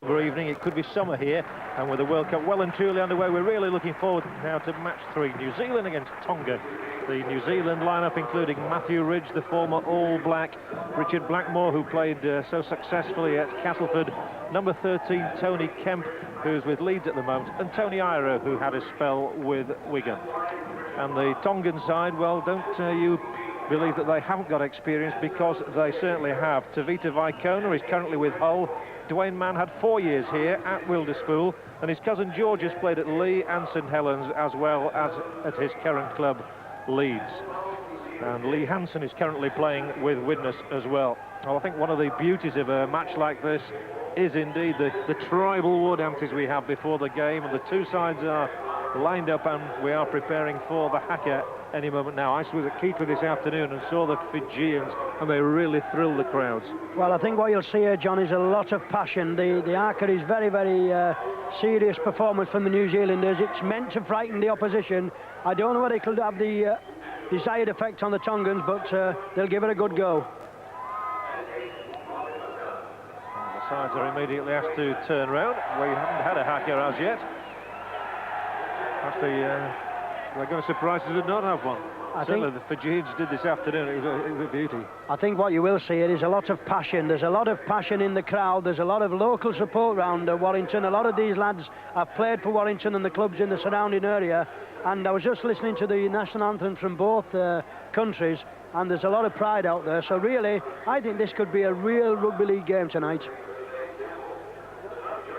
evening. It could be summer here, and with the World Cup well and truly underway, we're really looking forward now to match 3. New Zealand against Tonga. The New Zealand lineup including Matthew Ridge, the former All Black, Richard Blackmore, who played so successfully at Castleford, number 13 Tony Kemp, who's with Leeds at the moment, and Tony Ira, who had a spell with Wigan. And the Tongan side, well, don't you believe that they haven't got experience, because they certainly have. Tavita Vaikona is currently with Hull. Dwayne Mann had 4 years here at Wilderspool, and his cousin George has played at Lee and St Helens, as well as at his current club, Leeds. And Lee Hansen is currently playing with Widnes as well. Well, I think one of the beauties of a match like this is indeed the tribal war dances we have before the game, and the two sides are lined up, and we are preparing for the haka any moment now. I was at Keighley this afternoon and saw the Fijians, and they really thrilled the crowds. Well, I think what you'll see here, John, is a lot of passion. The haka is very, very serious performance from the New Zealanders. It's meant to frighten the opposition. I don't know whether it could have the desired effect on the Tongans, but they'll give it a good go. And the sides are immediately asked to turn round. We haven't had a haka as yet. They're going to surprise us to not have one. Certainly the Fijians did this afternoon. It was a beauty. I think what you will see is a lot of passion. There's a lot of passion in the crowd. There's a lot of local support around Warrington. A lot of these lads have played for Warrington and the clubs in the surrounding area. And I was just listening to the national anthems from both countries, and there's a lot of pride out there. So really, I think this could be a real rugby league game tonight.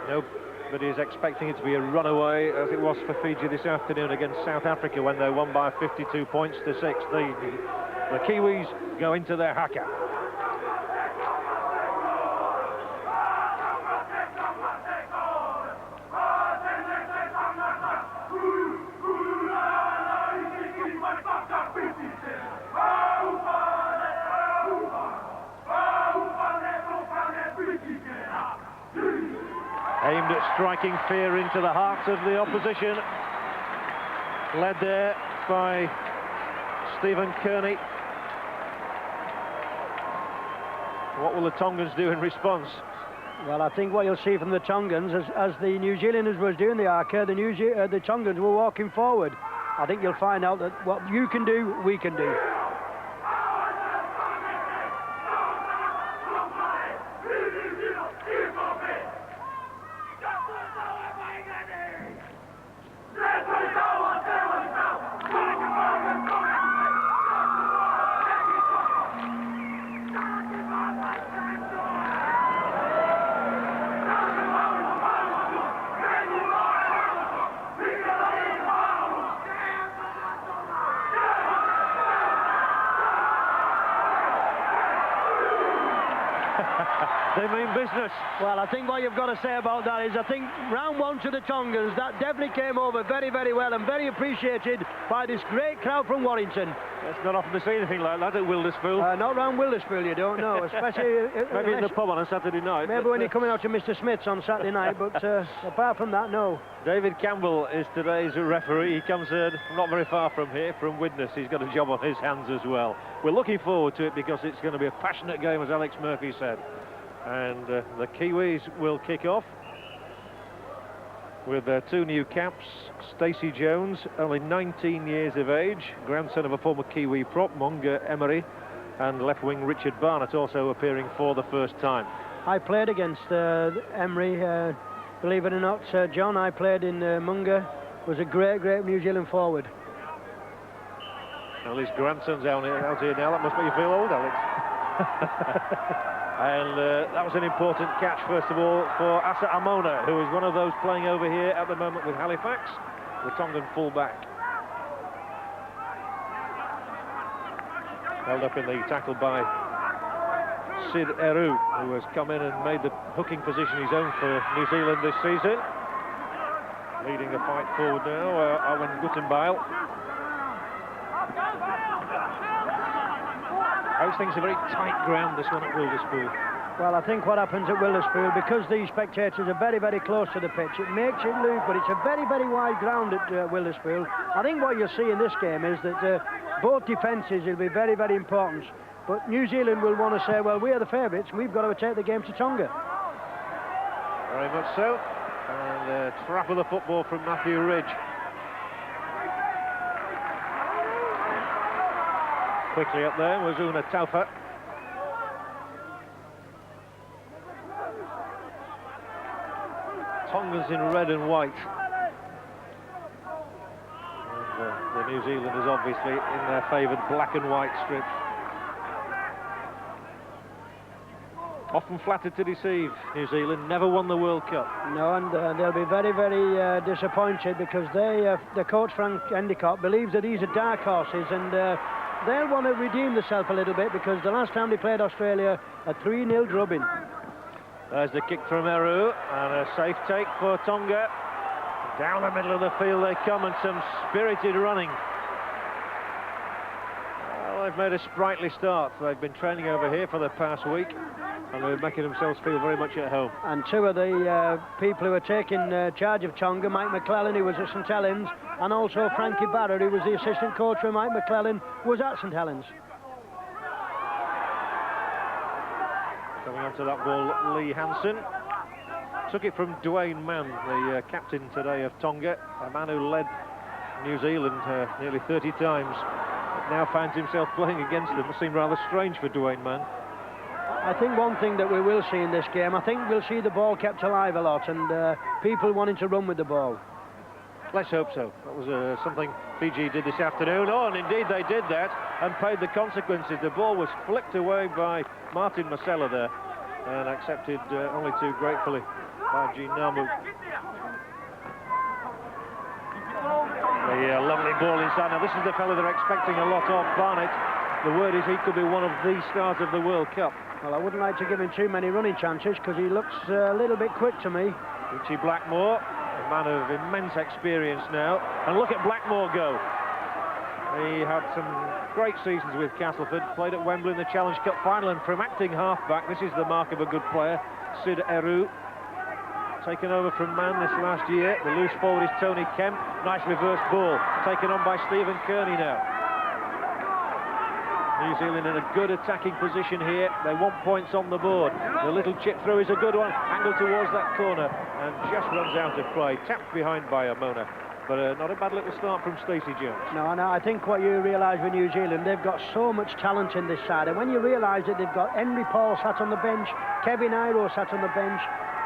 Nobody is expecting it to be a runaway, as it was for Fiji this afternoon against South Africa when they won by 52 points to 6. The Kiwis go into their haka. Aimed at striking fear into the hearts of the opposition. Led there by Stephen Kearney. What will the Tongans do in response? Well, I think what you'll see from the Tongans, as the New Zealanders was doing the haka, the Tongans were walking forward. I think you'll find out that what you can do, we can do. They mean business. Well, I think what you've got to say about that is, I think round 1 to the Tongans, that definitely came over very, very well and very appreciated by this great crowd from Warrington. It's not often to see anything like that at Wilderspool. Not round Wilderspool, you don't know, especially... maybe in the pub on a Saturday night. Maybe when you're coming out to Mr. Smith's on Saturday night, but apart from that, no. David Campbell is today's referee. He comes not very far from here, from Widnes. He's got a job on his hands as well. We're looking forward to it because it's going to be a passionate game, as Alex Murphy said. And the Kiwis will kick off with their 2 new caps. Stacey Jones, only 19 years of age, grandson of a former Kiwi prop, Monga Emery, and left wing Richard Barnett also appearing for the first time. I played against Emery, believe it or not, John. I played in Munga. Was a great New Zealand forward. Well, his grandson's out here now. That must make you feel old, Alex. And that was an important catch, first of all, for Asa Amona, who is one of those playing over here at the moment with Halifax, the Tongan full-back. Held up in the tackle by Sid Eru, who has come in and made the hooking position his own for New Zealand this season. Leading the fight forward now, Owen Guttenbeil. Those things are very tight ground, this one at Wilderspool. Well, I think what happens at Wilderspool, because the spectators are very, very close to the pitch, it makes it loose, but it's a very, very wide ground at Wilderspool. I think what you'll see in this game is that both defences will be very, very important. But New Zealand will want to say, well, we are the favourites, we've got to take the game to Tonga. Very much so. And a trap of the football from Matthew Ridge. Quickly up there was Una Taufa. Tonga's in red and white. And the New Zealanders obviously in their favoured black and white strips. Often flattered to deceive, New Zealand never won the World Cup. No, and they'll be very, very disappointed because the coach Frank Endicott believes that these are dark horses, and they'll want to redeem themselves a little bit because the last time they played Australia, a 3-0 drubbing. There's the kick from Eru, and a safe take for Tonga. Down the middle of the field they come, and some spirited running. Well, they've made a sprightly start. They've been training over here for the past week, and they're making themselves feel very much at home. And two of the people who are taking charge of Tonga, Mike McClellan, who was at St Helens, and also Frankie Barrett, who was the assistant coach for Mike McClellan, who was at St Helens. Coming onto that ball, Lee Hansen. Took it from Dwayne Mann, the captain today of Tonga, a man who led New Zealand nearly 30 times. Now finds himself playing against them. It seemed rather strange for Dwayne Mann. I think one thing that we will see in this game, I think we'll see the ball kept alive a lot and people wanting to run with the ball. Let's hope so. That was something Fiji did this afternoon. Oh, and indeed they did that and paid the consequences. The ball was flicked away by Martin Masella there and accepted only too gratefully by Ginamu. The lovely ball inside. Now this is the fellow they're expecting a lot of, Barnett. The word is he could be one of the stars of the World Cup. Well, I wouldn't like to give him too many running chances because he looks a little bit quick to me. Richie Blackmore, a man of immense experience now. And look at Blackmore go. He had some great seasons with Castleford, played at Wembley in the Challenge Cup final, and from acting half-back, this is the mark of a good player. Sid Eru, taken over from Mann this last year. The loose forward is Tony Kemp. Nice reverse ball, taken on by Stephen Kearney now. New Zealand in a good attacking position here. They want points on the board. The little chip through is a good one, angled towards that corner, and just runs out of play. Tapped behind by Amona. But not a bad little start from Stacey Jones. No, I think what you realise with New Zealand, they've got so much talent in this side. And when you realise that they've got Henry Paul sat on the bench, Kevin Iro sat on the bench,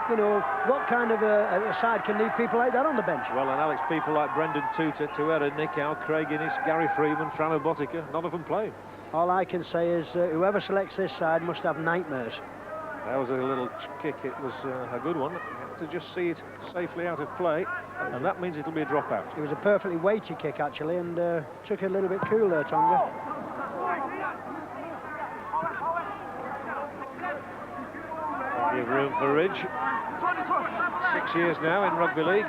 you know, what kind of a side can leave people like that on the bench? Well, and Alex, people like Brendan Tuta, Tuera, Nick Howe, Craig Innes, Gary Freeman, Frano Botica, none of them played. All I can say is whoever selects this side must have nightmares. That was a little kick. It was a good one. You have to just see it safely out of play, and that means it'll be a dropout. It was a perfectly weighty kick, actually, and took it a little bit cool there, Tonga. Give room for Ridge. 6 years now in rugby league.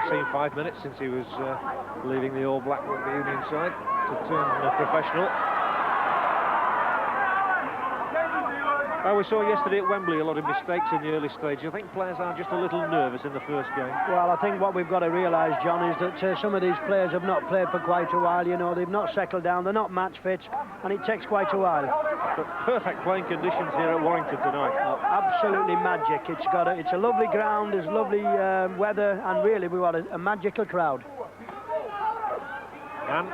Seen 5 minutes since he was leaving the All Black Rugby Union side to turn professional. We saw yesterday at Wembley a lot of mistakes in the early stages. I think players are just a little nervous in the first game. Well, I think what we've got to realise, John, is that some of these players have not played for quite a while. You know, they've not settled down, they're not match fit, and it takes quite a while. But perfect playing conditions here at Warrington tonight. Oh, absolutely magic. It's a lovely ground, there's lovely weather, and really we've got a magical crowd. And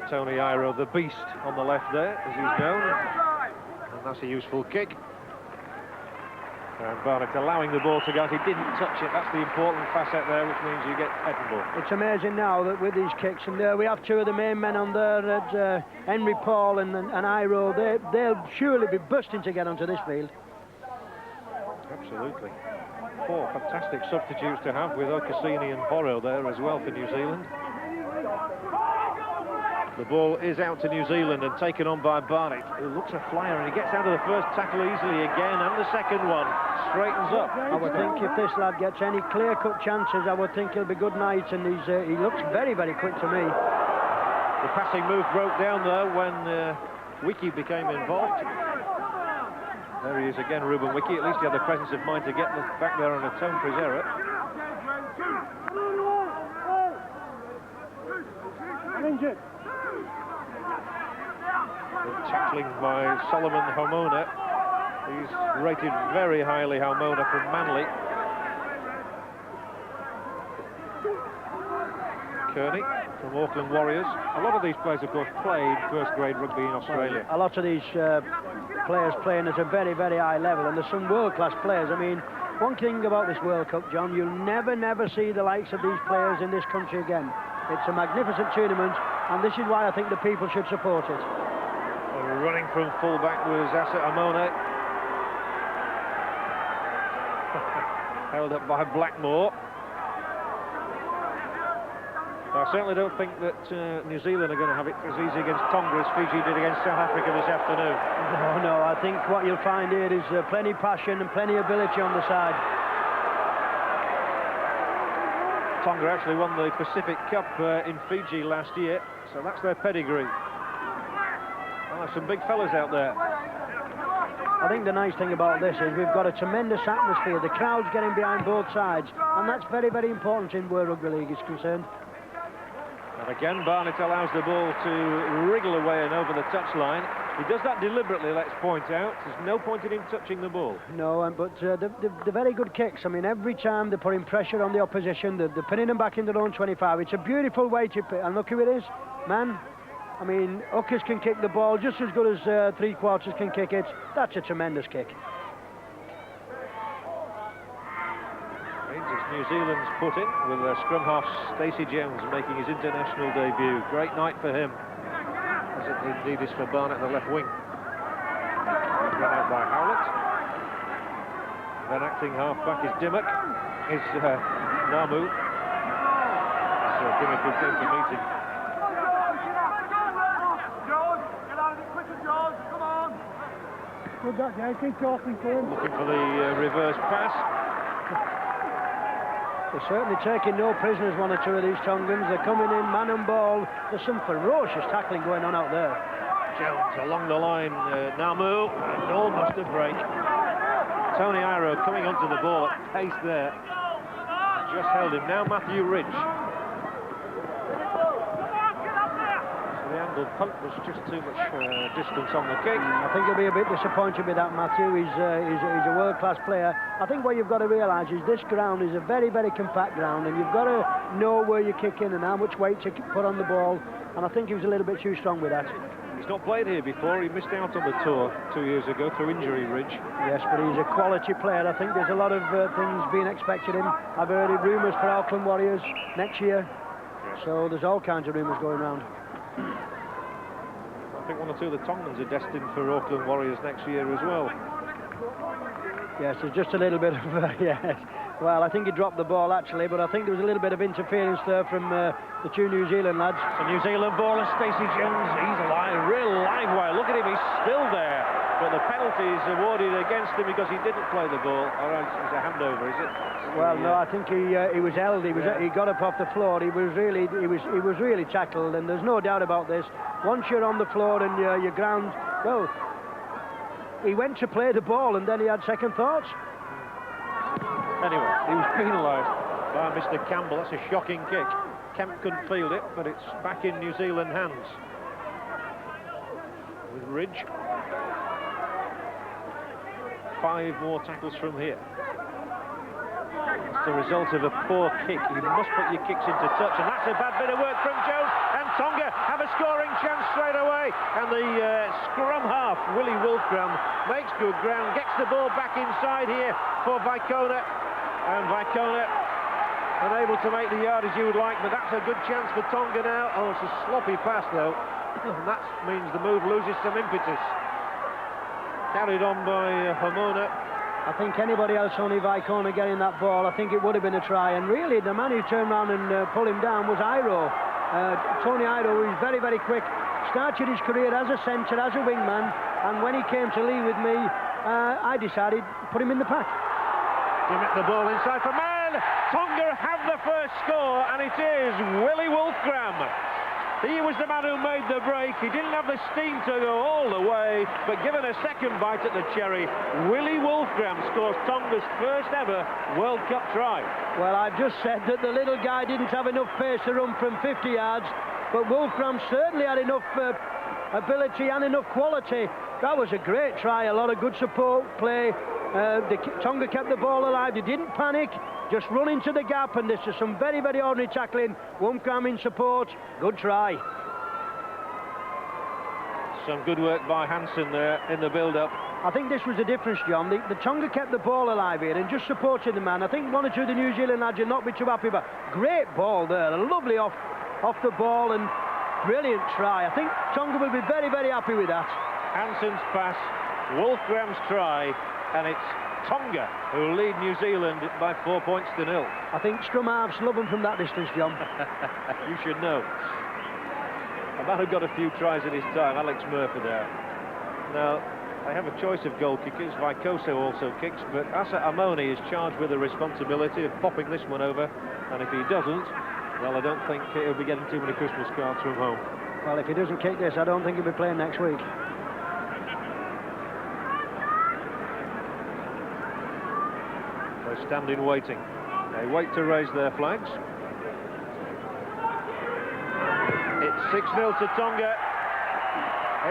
Tony Iro, the beast, on the left there, as he's known. And that's a useful kick. And Barnett allowing the ball to go out. He didn't touch it. That's the important facet there, which means you get head ball. It's amazing now that with these kicks, and we have two of the main men on there, Henry Paul and Iro, they'll surely be bursting to get onto this field. Absolutely. 4 fantastic substitutes to have, with Okasini and Horo there as well for New Zealand. The ball is out to New Zealand and taken on by Barnett, who looks a flyer, and he gets out of the first tackle easily again, and the second one straightens up. I would think if this lad gets any clear-cut chances, I would think he'll be good night, and he looks very, very quick to me. The passing move broke down though when Wiki became involved. There he is again, Ruben Wiki. At least he had the presence of mind to get back there on a Tone's error. Good tackling by Solomon Homona. He's rated very highly, Homona, from Manly. Kearney from Auckland Warriors. A lot of these players, of course, played first-grade rugby in Australia. A lot of these players playing at a very, very high level, and there's some world-class players. I mean, one thing about this World Cup, John, you'll never see the likes of these players in this country again. It's a magnificent tournament, and this is why I think the people should support it. Running from full-back was Asa Amona. Held up by Blackmore. I certainly don't think that New Zealand are going to have it as easy against Tonga as Fiji did against South Africa this afternoon. No, I think what you'll find here is plenty passion and plenty ability on the side. Tonga actually won the Pacific Cup in Fiji last year, so that's their pedigree. Well, there's some big fellas out there. I think the nice thing about this is we've got a tremendous atmosphere. The crowd's getting behind both sides, and that's very, very important in where Rugby League is concerned. And again, Barnett allows the ball to wriggle away and over the touchline. He does that deliberately, let's point out. There's no point in him touching the ball. No, but the very good kicks. I mean, every time they're putting pressure on the opposition, they're pinning them back in their own 25. It's a beautiful way to pit. And look who it is, man. I mean, hookers can kick the ball just as good as three-quarters can kick it. That's a tremendous kick. It's New Zealand's put in with scrum half Stacey Jones making his international debut. Great night for him, as it indeed is for Barnett, the left wing. Run out by Howlett. Then acting half-back is Dimmock. Is Namu. So Dimmock who came to meet him. Good that guy, keep talking to him. Looking for the reverse pass. They're certainly taking no prisoners, one or two of these Tongans. They're coming in, man and ball. There's some ferocious tackling going on out there. Jones along the line, Namu, and almost a break. Tony Iro coming onto the ball at pace there. Just held him. Now Matthew Ridge. The angled punt was just too much distance on the kick. I think he'll be a bit disappointed with that, Matthew. He's a world-class player. I think what you've got to realise is this ground is a very, very compact ground, and you've got to know where you kick in and how much weight to put on the ball, and I think he was a little bit too strong with that. He's not played here before. He missed out on the tour 2 years ago through injury, Ridge. Yes, but he's a quality player. I think there's a lot of things being expected of him. I've heard rumours for Auckland Warriors next year, so there's all kinds of rumours going around. I think one or two of the Tongans are destined for Auckland Warriors next year as well. Yes, there's just a little bit of, yes. Well, I think he dropped the ball, actually, but I think there was a little bit of interference there from the two New Zealand lads. The New Zealand ball, and Stacey Jones, he's alive, real live wire. Look at him, he's still there. But the penalty is awarded against him because he didn't play the ball. All right, it's a handover, is it? Well, no, I think he was held. He got up off the floor. He was really tackled, and there's no doubt about this. Once you're on the floor and you're ground, well, he went to play the ball, and then he had second thoughts. Anyway, he was penalised by Mr. Campbell. That's a shocking kick. Kemp couldn't field it, but it's back in New Zealand hands. With Ridge. 5 more tackles from here. It's the result of a poor kick. You must put your kicks into touch, and that's a bad bit of work from Jones. And Tonga have a scoring chance straight away. And the scrum half, Willie Wolfgram, makes good ground, gets the ball back inside here for Vaikona. And Vaikona unable to make the yardage you would like, but that's a good chance for Tonga now. Oh, it's a sloppy pass, though. And that means the move loses some impetus. Carried on by Homona. I think anybody else, only Vaikona getting that ball, I think it would have been a try. And really, the man who turned around and pulled him down was Iro. Tony Iro, who's very, very quick. Started his career as a centre, as a wingman. And when he came to leave with me, I decided to put him in the pack. Dimmock the ball inside for man. Tonga have the first score, and it is Willie Wolfgram. He was the man who made the break. He didn't have the steam to go all the way, but given a second bite at the cherry, Willie Wolfgram scores Tonga's first ever World Cup try. Well, I've just said that the little guy didn't have enough pace to run from 50 yards, but Wolfgram certainly had enough ability and enough quality. That was a great try, a lot of good support play. Tonga kept the ball alive, they didn't panic, just run into the gap, and this is some very, very ordinary tackling. One cram in support, good try. Some good work by Hansen there in the build-up. I think this was the difference, John. The Tonga kept the ball alive here and just supported the man. I think one or two of the New Zealand lads will not be too happy, but great ball there, a lovely off the ball and brilliant try. I think Tonga will be very, very happy with that. Hansen's pass, Wolfgram's try, and it's Tonga who lead New Zealand by 4 points to 0. I think scrum halves love them from that distance, John. You should know. A man who got a few tries in his time, Alex Murphy there. Now, they have a choice of goal kickers. Vaikoso also kicks, but Asa Amoni is charged with the responsibility of popping this one over, and if he doesn't, well, I don't think he'll be getting too many Christmas cards from home. Well, if he doesn't kick this, I don't think he'll be playing next week. They stand in waiting. They wait to raise their flags. It's 6-0 to Tonga.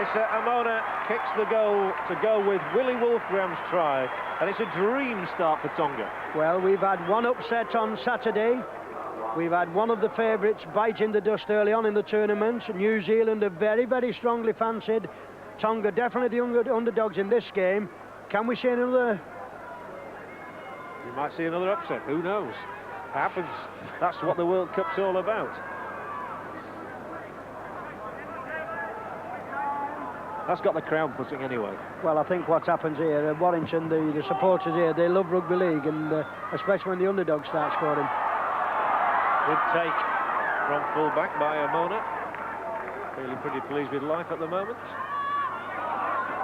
Issa Amona kicks the goal to go with Willie Wolfgram's try, and it's a dream start for Tonga. Well, we've had one upset on Saturday. We've had one of the favourites biting the dust early on in the tournament. New Zealand are very, very strongly fancied. Tonga definitely the underdogs in this game. Can we see another? You might see another upset, who knows? Happens. That's what the World Cup's all about. That's got the crowd pushing anyway. Well, I think what's happened here, Warrington, the supporters here, they love rugby league, and especially when the underdogs start scoring. Good take from full-back by Amona. Feeling pretty pleased with life at the moment.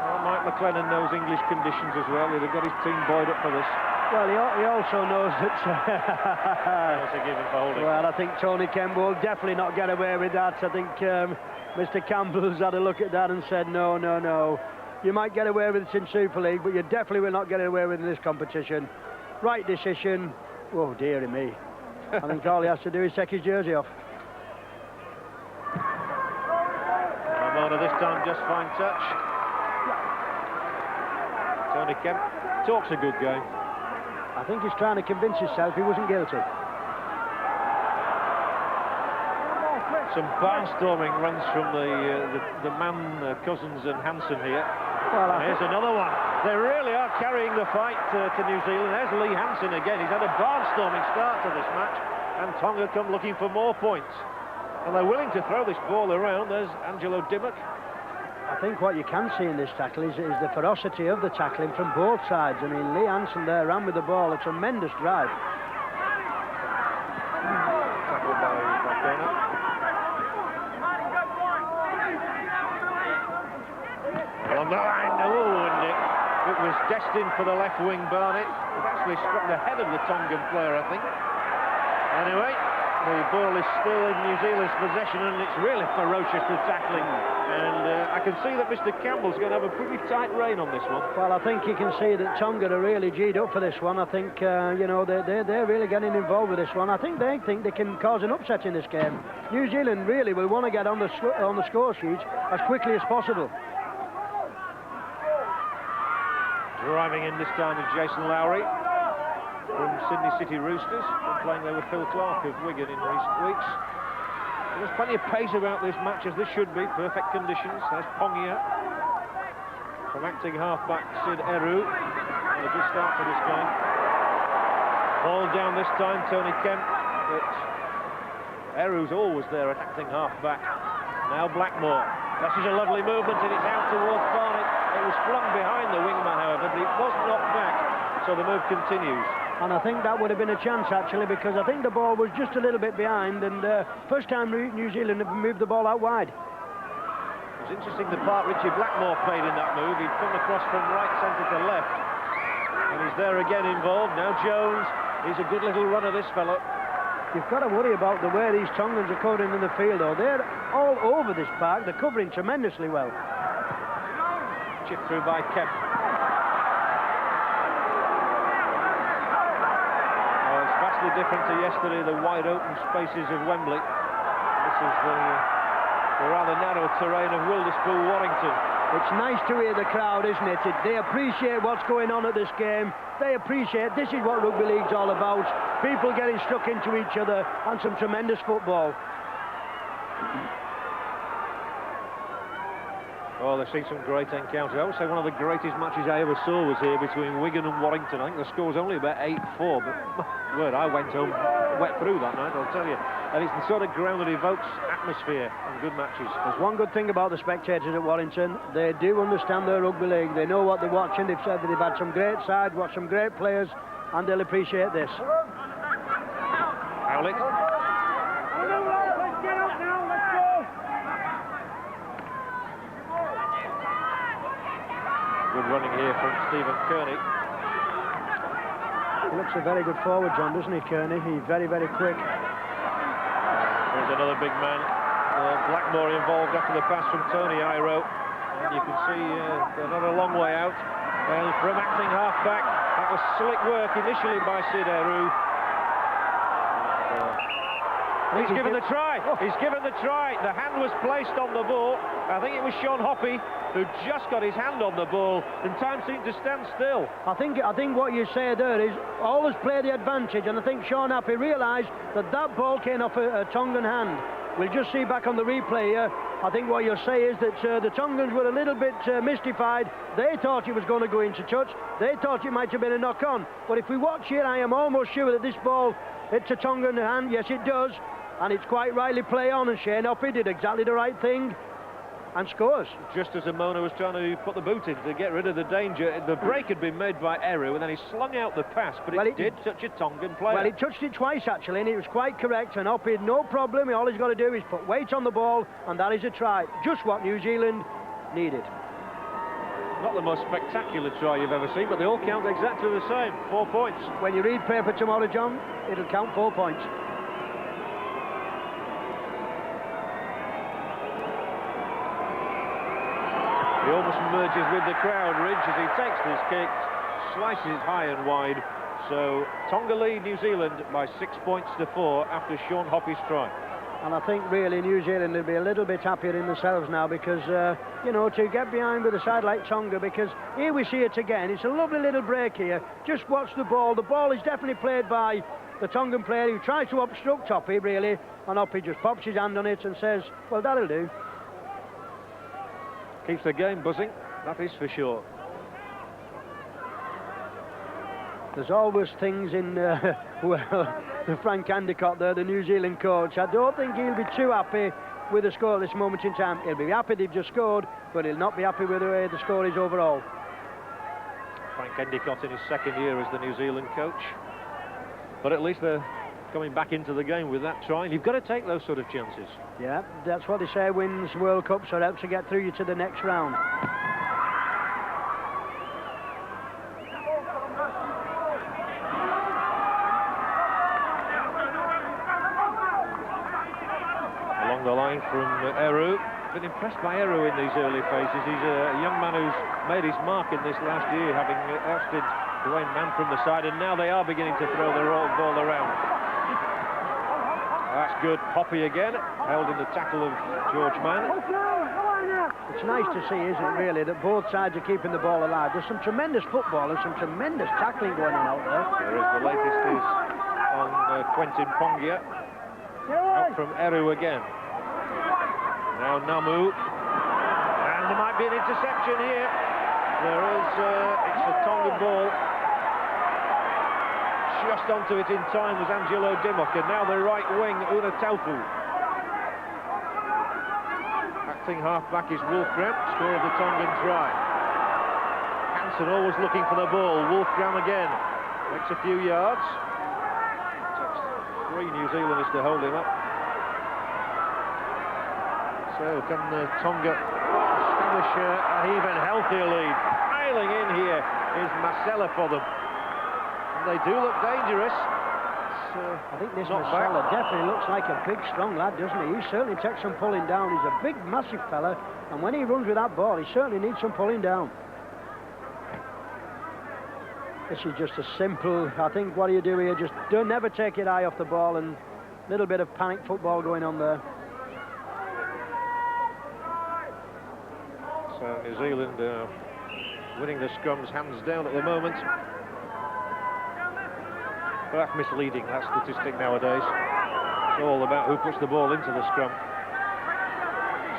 Well, Mike McLennan knows English conditions as well. He'd have got his team buoyed up for this. Well, he also knows that... That's a given for holding. Well, I think Tony Kemp will definitely not get away with that. I think Mr. Campbell's had a look at that and said, no, no, no. You might get away with it in Super League, but you definitely will not get away with it in this competition. Right decision. Oh, dearie me. I think all he has to do is take his jersey off. Amona this time just fine touch. Tony Kemp talks a good game. I think he's trying to convince himself he wasn't guilty. Some barnstorming runs from the man, Cousins and Hansen here. Well, here's another one. They really are carrying the fight to New Zealand. There's Lee Hansen again. He's had a barnstorming start to this match, and Tonga come looking for more points. And they're willing to throw this ball around. There's Angelo Dimmock. I think what you can see in this tackle is the ferocity of the tackling from both sides. I mean, Lee Hansen there ran with the ball, a tremendous drive. Tackled by Kona. On the line, and it was destined for the left wing, Barnett. It actually struck the head of the Tongan player, I think. Anyway, the ball is still in New Zealand's possession, and it's really ferocious, the tackling. And I can see that Mr. Campbell's going to have a pretty tight rein on this one. Well, I think you can see that Tonga are really G'd up for this one. I think, you know, they're really getting involved with this one. I think they can cause an upset in this game. New Zealand really will want to get on the score sheet as quickly as possible. Driving in this time is Jason Lowry from Sydney City Roosters, playing there with Phil Clark of Wigan in recent weeks. There's plenty of pace about this match, as this should be. Perfect conditions. There's Pongia from acting half-back Sid Eru. And a good start for this game. Ball down this time, Tony Kemp, but Eru's always there at acting half-back. Now Blackmore. This is a lovely movement, and it's out towards Barnett. It was flung behind the wingman, however, but it was knocked back, so the move continues. And I think that would have been a chance, actually, because I think the ball was just a little bit behind, and first time New Zealand have moved the ball out wide. It was interesting the part Richie Blackmore played in that move. He'd come across from right centre to left, and he's there again involved. Now Jones, he's a good little runner, this fellow. You've got to worry about the way these Tongans are covering in the field, though. They're all over this park. They're covering tremendously well. Chip through by Kemp. Oh, it's vastly different to yesterday, the wide open spaces of Wembley. This is the the rather narrow terrain of Wilderspool, Warrington. It's nice to hear the crowd, isn't it? They appreciate what's going on at this game. They appreciate this is what rugby league's all about. People getting stuck into each other and some tremendous football. Oh, they've seen some great encounters. I would say one of the greatest matches I ever saw was here between Wigan and Warrington. I think the score was only about 8-4, but my word, I went home wet through that night, I'll tell you. And it's the sort of ground that evokes atmosphere and good matches. There's one good thing about the spectators at Warrington. They do understand their rugby league. They know what they're watching. They've said that they've had some great sides, watched some great players, and they'll appreciate this. Howlett. Let's get up now, let's go. Good running here from Stephen Kearney. He looks a very good forward, John, doesn't he, Kearney? He's very, very quick. There's another big man. Blackmore involved after the pass from Tony Iro. And you can see they're not a long way out. And from acting half-back, that was slick work initially by Sid Eru. He's given the try. He's given the try. The hand was placed on the ball. I think it was Sean Hoppy who just got his hand on the ball, and time seemed to stand still. I think what you say there is always play the advantage, and I think Sean Hoppy realised that that ball came off a Tongan hand. We'll just see back on the replay here. I think what you'll say is that the Tongans were a little bit mystified. They thought it was going to go into touch. They thought it might have been a knock-on. But if we watch here, I am almost sure that this ball hits a Tongan hand. Yes, it does. And it's quite rightly play on, and Shane Hoppy did exactly the right thing and scores. Just as Amona was trying to put the boot in to get rid of the danger, the break had been made by Eru, and then he slung out the pass, but it did touch a Tongan player. Well, it touched it twice, actually, and it was quite correct, and Hoppy had no problem. All he's got to do is put weight on the ball, and that is a try. Just what New Zealand needed. Not the most spectacular try you've ever seen, but they all count exactly the same. 4 points. When you read paper tomorrow, John, it'll count 4 points. He almost merges with the crowd, Ridge, as he takes this kick, slices it high and wide. So Tonga lead New Zealand by 6 points to 4 after Sean Hoppy's try. And I think really New Zealand will be a little bit happier in themselves now because, you know, to get behind with a side like Tonga, because here we see it again. It's a lovely little break here. Just watch the ball. The ball is definitely played by the Tongan player who tries to obstruct Hoppy, really, and Hoppy just pops his hand on it and says, well, that'll do. Keeps the game buzzing, that is for sure. There's always things in, well, the Frank Endicott there, the New Zealand coach. I don't think he'll be too happy with the score at this moment in time. He'll be happy they've just scored, but he'll not be happy with the way the score is overall. Frank Endicott in his second year as the New Zealand coach. But at least they're coming back into the game with that try. And you've got to take those sort of chances. Yeah, that's what they say wins World Cups, or helps to get through you to the next round. Along the line from Eru. Been impressed by Eru in these early phases. He's a young man who's made his mark in this last year, having ousted Dwayne Mann from the side, and now they are beginning to throw the ball around. That's good. Hoppy again, held in the tackle of George Mann. It's nice to see, isn't it, really, that both sides are keeping the ball alive. There's some tremendous football and some tremendous tackling going on out there. There is. The latest is on Quentin Pongia. Out from Eru again. Now Namu. And there might be an interception here. There is. It's a Tongan ball. Just onto it in time was Angelo Dimmock, and now the right wing, Una Taufu. Acting half-back is Wolfgram, score of the Tongan try. Hansen always looking for the ball. Wolfgram again, makes a few yards. Takes 3 New Zealanders to hold him up. So can Tonga establish an even healthier lead? Piling in here is Marcella for them. They do look dangerous. I think this Marcella definitely looks like a big, strong lad, doesn't he? He certainly takes some pulling down. He's a big, massive fella, and when he runs with that ball, he certainly needs some pulling down. This is just a simple, I think what do you do here? Just never take your eye off the ball, and a little bit of panic football going on there. So New Zealand winning the scrums hands down at the moment. But that's misleading, that statistic nowadays. It's all about who puts the ball into the scrum.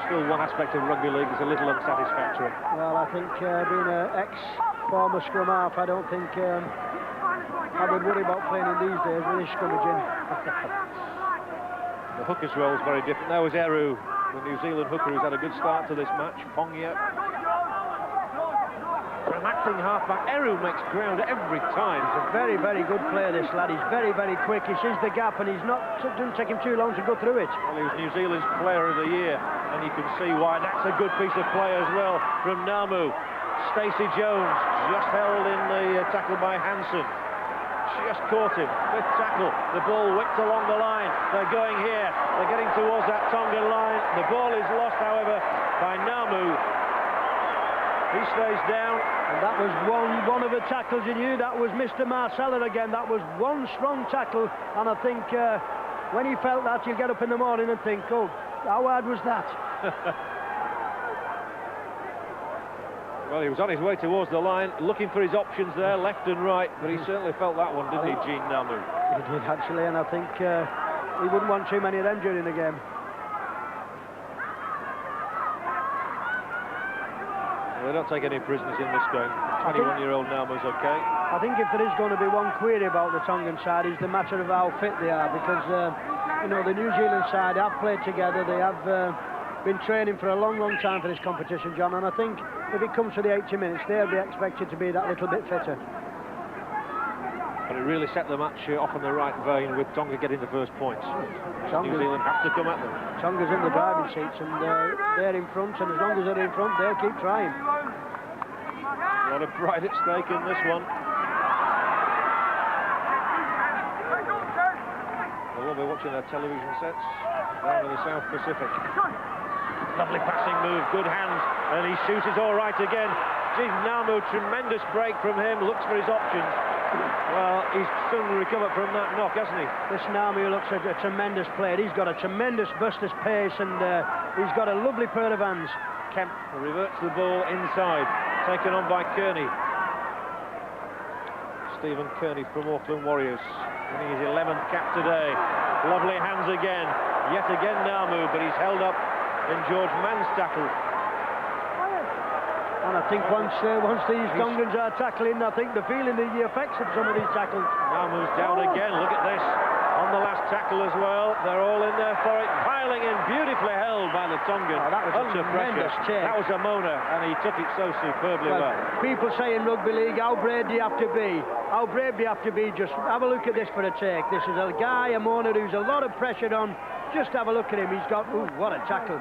Still one aspect of rugby league is a little unsatisfactory. Well, I think being an ex-former scrum half, I don't think I would worry about playing in these days with this scrimmaging. The hooker's role is very different. There was Eru, the New Zealand hooker, who's had a good start to this match. Pongia. Relaxing halfback. Eru makes ground every time. He's a very, very good player, this lad. He's very, very quick. He sees the gap and doesn't take him too long to go through it. Well, he was New Zealand's player of the year, and you can see why. That's a good piece of play as well from Namu. Stacey Jones just held in the tackle by Hansen. Just caught him. Fifth tackle. The ball whipped along the line. They're going here. They're getting towards that Tongan line. The ball is lost, however, by Namu. He stays down. And that was one of the tackles you knew. That was Mr. Marcella again. That was one strong tackle. And I think when he felt that, you get up in the morning and think, oh, how hard was that? Well, he was on his way towards the line, looking for his options there, left and right, but he certainly felt that one, didn't he, Gene Namu? He did, actually, and I think he wouldn't want too many of them during the game. Well, they don't take any prisoners in this game. 21-year-old Namu's okay. I think if there is going to be one query about the Tongan side, is the matter of how fit they are, because, you know, the New Zealand side have played together, they have been training for a long, long time for this competition, John, and I think if it comes to the 80 minutes, they'll be expected to be that little bit fitter. But it really set the match off in the right vein with Tonga getting the first points. New Zealand have to come at them. Tonga's in the driving seats and they're in front, and as long as they're in front, they'll keep trying. A lot of pride at stake in this one. They will be watching their television sets down in the South Pacific. Lovely passing move, good hands, and he shoots it all right again. Gene Namu, tremendous break from him, looks for his options. Well, he's soon recovered from that knock, hasn't he? This Namu looks like a tremendous player. He's got a tremendous burster's pace, and he's got a lovely pair of hands. Kemp reverts the ball inside, taken on by Kearney. Stephen Kearney from Auckland Warriors, winning his 11th cap today. Lovely hands again, yet again Namu, but he's held up in George Mann's tackle. And I think once these Tongans are tackling, I think they're feeling the effects of some of these tackles. Namu's down again, look at this. On the last tackle as well, they're all in there for it. Piling in, beautifully held by the Tongan. Oh, that was under a tremendous pressure. take. That was a Mona, and he took it so superbly well. People say in rugby league, how brave do you have to be? How brave do you have to be? Just have a look at this for a take. This is a guy, a Mona, who's a lot of pressure on. Just have a look at him. He's got, ooh, what a tackle.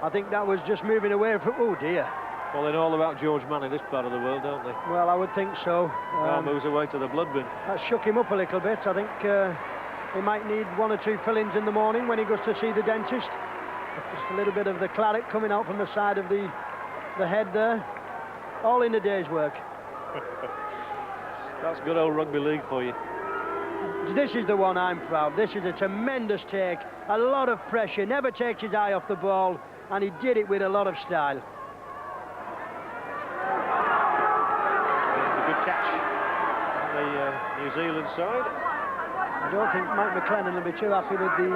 I think that was just moving away from, oh dear. Well, they know all about George Mann in this part of the world, don't they? Well, I would think so. Moves away to the blood bin. That shook him up a little bit. I think he might need 1 or 2 fillings in the morning when he goes to see the dentist. Just a little bit of the claret coming out from the side of the head there. All in a day's work. That's good old rugby league for you. This is the one I'm proud. This is a tremendous take. A lot of pressure. Never takes his eye off the ball. And he did it with a lot of style. A good catch on the New Zealand side. I don't think Mike McLennan will be too happy with the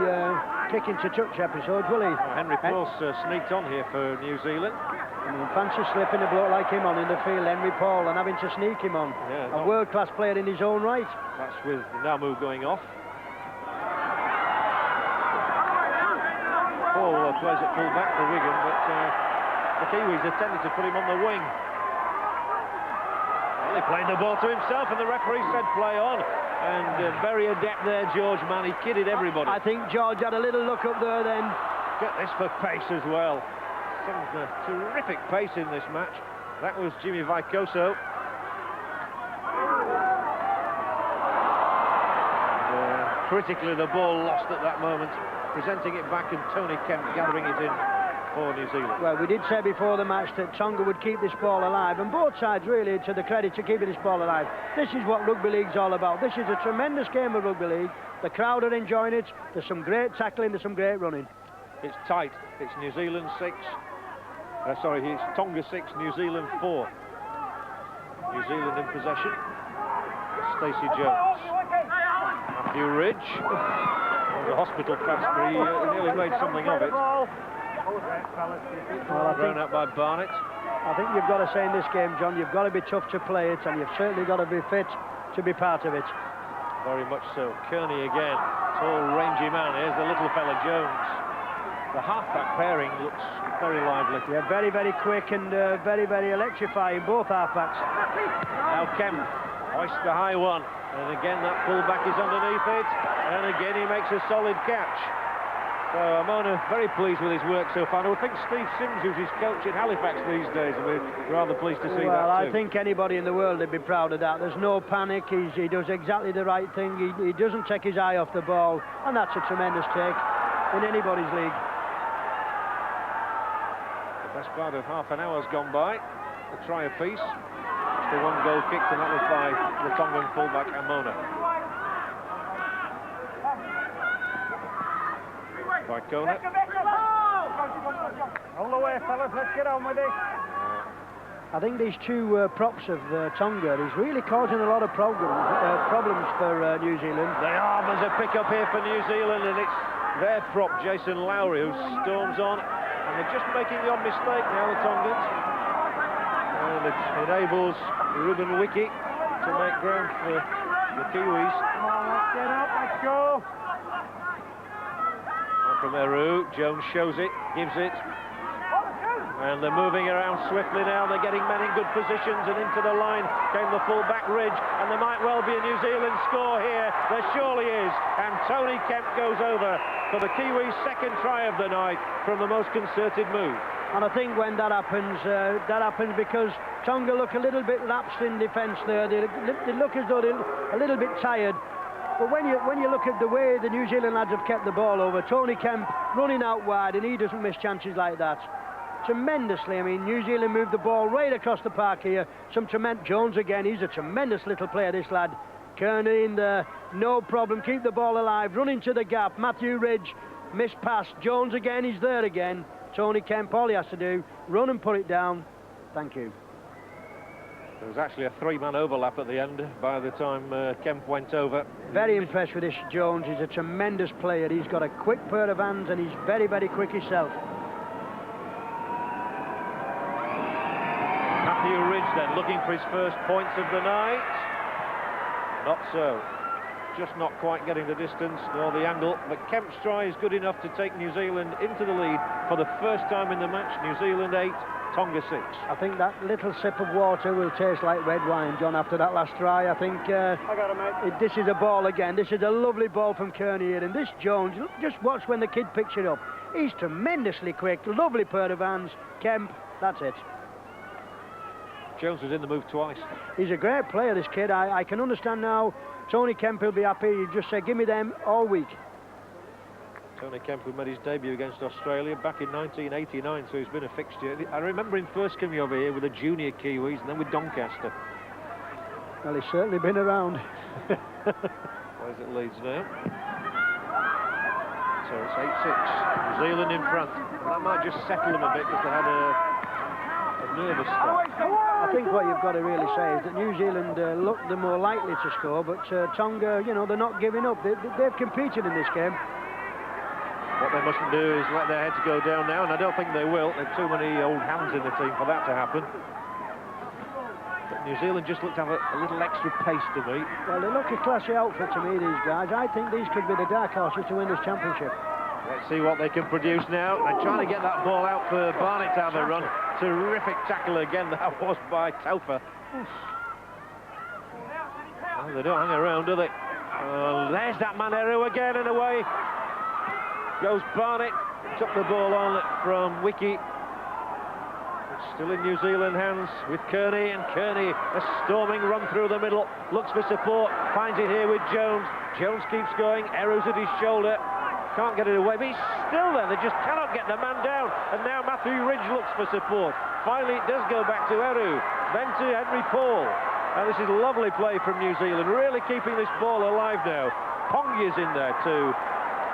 kick into touch episodes, will he? Well, Henry Paul's sneaked on here for New Zealand. Fancy slipping a bloke like him on in the field, Henry Paul, and having to sneak him on. Yeah, a world-class player in his own right. That's with Namu going off. Paul plays at full back for Wigan, but the Kiwis attempted to put him on the wing. Well, he played the ball to himself, and the referee said play on. And very adept there, George Mann. He kidded everybody. I think George had a little look up there then. Get this for pace as well. Some terrific pace in this match. That was Jimmy Vicoso. Critically, the ball lost at that moment. Presenting it back, and Tony Kemp gathering it in for New Zealand. Well, we did say before the match that Tonga would keep this ball alive, and both sides really, to the credit to keeping this ball alive. This is what rugby league's all about. This is a tremendous game of rugby league. The crowd are enjoying it. There's some great tackling, there's some great running. It's tight. It's New Zealand 6, Sorry, it's Tonga 6, New Zealand 4. New Zealand in possession. Stacey Jones. Matthew Ridge. The hospital pass, but he nearly made something of it. Well, Thrown out by Barnett. I think you've got to say in this game, John, you've got to be tough to play it, and you've certainly got to be fit to be part of it. Very much so. Kearney again. Tall, rangy man. Here's the little fella, Jones. The half-back pairing looks very lively. Yeah, very, very quick and very, very electrifying, both half-backs. Now Kemp hoists the high one. And again, that full-back is underneath it. And again, he makes a solid catch. So Amona very pleased with his work so far. And I would think Steve Sims, who's his coach at Halifax these days, will be rather pleased to see that too. Well, I think anybody in the world would be proud of that. There's no panic. He does exactly the right thing. He doesn't take his eye off the ball. And that's a tremendous take in anybody's league. The best part of half an hour's gone by. A try apiece. It's the one goal kicked, and that was by the Tongan fullback Amona. By Kona. All the way, fellas, let's get on with it. I think these two props of Tonga is really causing a lot of problems for New Zealand. They are. There's a pick-up here for New Zealand, and it's their prop, Jason Lowry, who storms on. And they're just making the odd mistake now, the Tongans. And it enables Ruben Wiki to make ground for the Kiwis. Come on, let's get up, let's go. And from Eru, Jones shows it, gives it. And they're moving around swiftly now. They're getting men in good positions, and into the line came the full-back Ridge. And there might well be a New Zealand score here. There surely is. And Tony Kemp goes over for the Kiwis' second try of the night from the most concerted move. And I think when that happens because Tonga look a little bit lapsed in defence there. They look as though they're a little bit tired. But when you look at the way the New Zealand lads have kept the ball over, Tony Kemp running out wide, and he doesn't miss chances like that. Tremendously. I mean, New Zealand moved the ball right across the park here. Jones again, he's a tremendous little player, this lad. Kearney in there, no problem, keep the ball alive, run into the gap. Matthew Ridge, missed pass. Jones again, he's there again. Tony Kemp, all he has to do, run and put it down. Thank you. There was actually a three-man overlap at the end by the time Kemp went over. Very impressed with this Jones. He's a tremendous player. He's got a quick pair of hands, and he's very, very quick himself. Matthew Ridge then looking for his first points of the night. Not so. Just not quite getting the distance nor the angle, but Kemp's try is good enough to take New Zealand into the lead for the first time in the match. New Zealand 8, Tonga 6. I think that little sip of water will taste like red wine, John, after that last try. I think I got him, mate. this is a ball again. This is a lovely ball from Kearney here, and this Jones, just watch when the kid picks it up. He's tremendously quick, lovely pair of hands. Kemp, that's it. Jones was in the move twice. He's a great player, this kid. I can understand now. Tony Kemp will be happy. He just said, give me them all week. Tony Kemp, who made his debut against Australia back in 1989, so he's been a fixture. I remember him first coming over here with the junior Kiwis and then with Doncaster. Well, he's certainly been around. Where's it Leeds now? So it's 8-6. New Zealand in front. That might just settle them a bit because they had a nervous start. I think what you've got to really say is that New Zealand look the more likely to score, but Tonga, you know, they're not giving up. They've competed in this game. What they mustn't do is let their heads go down now, and I don't think they will. There are too many old hands in the team for that to happen. But New Zealand just looked to have a little extra pace to me. Well, they look a classy outfit to me, these guys. I think these could be the dark horses to win this championship. Let's see what they can produce now. They're trying to get that ball out for Barnett to have a run. Terrific tackle again, that was by Taufa. Well, they don't hang around, do they? There's that man Eru again, and away goes Barnett. Took the ball on from Wiki. It's still in New Zealand hands with Kearney, and Kearney a storming run through the middle. Looks for support, finds it here with Jones. Jones keeps going, Eru's at his shoulder. Can't get it away, but he's still there. They just cannot get the man down. And now Matthew Ridge looks for support. Finally, it does go back to Eru, then to Henry Paul. And this is lovely play from New Zealand, really keeping this ball alive now. Pongya's in there too.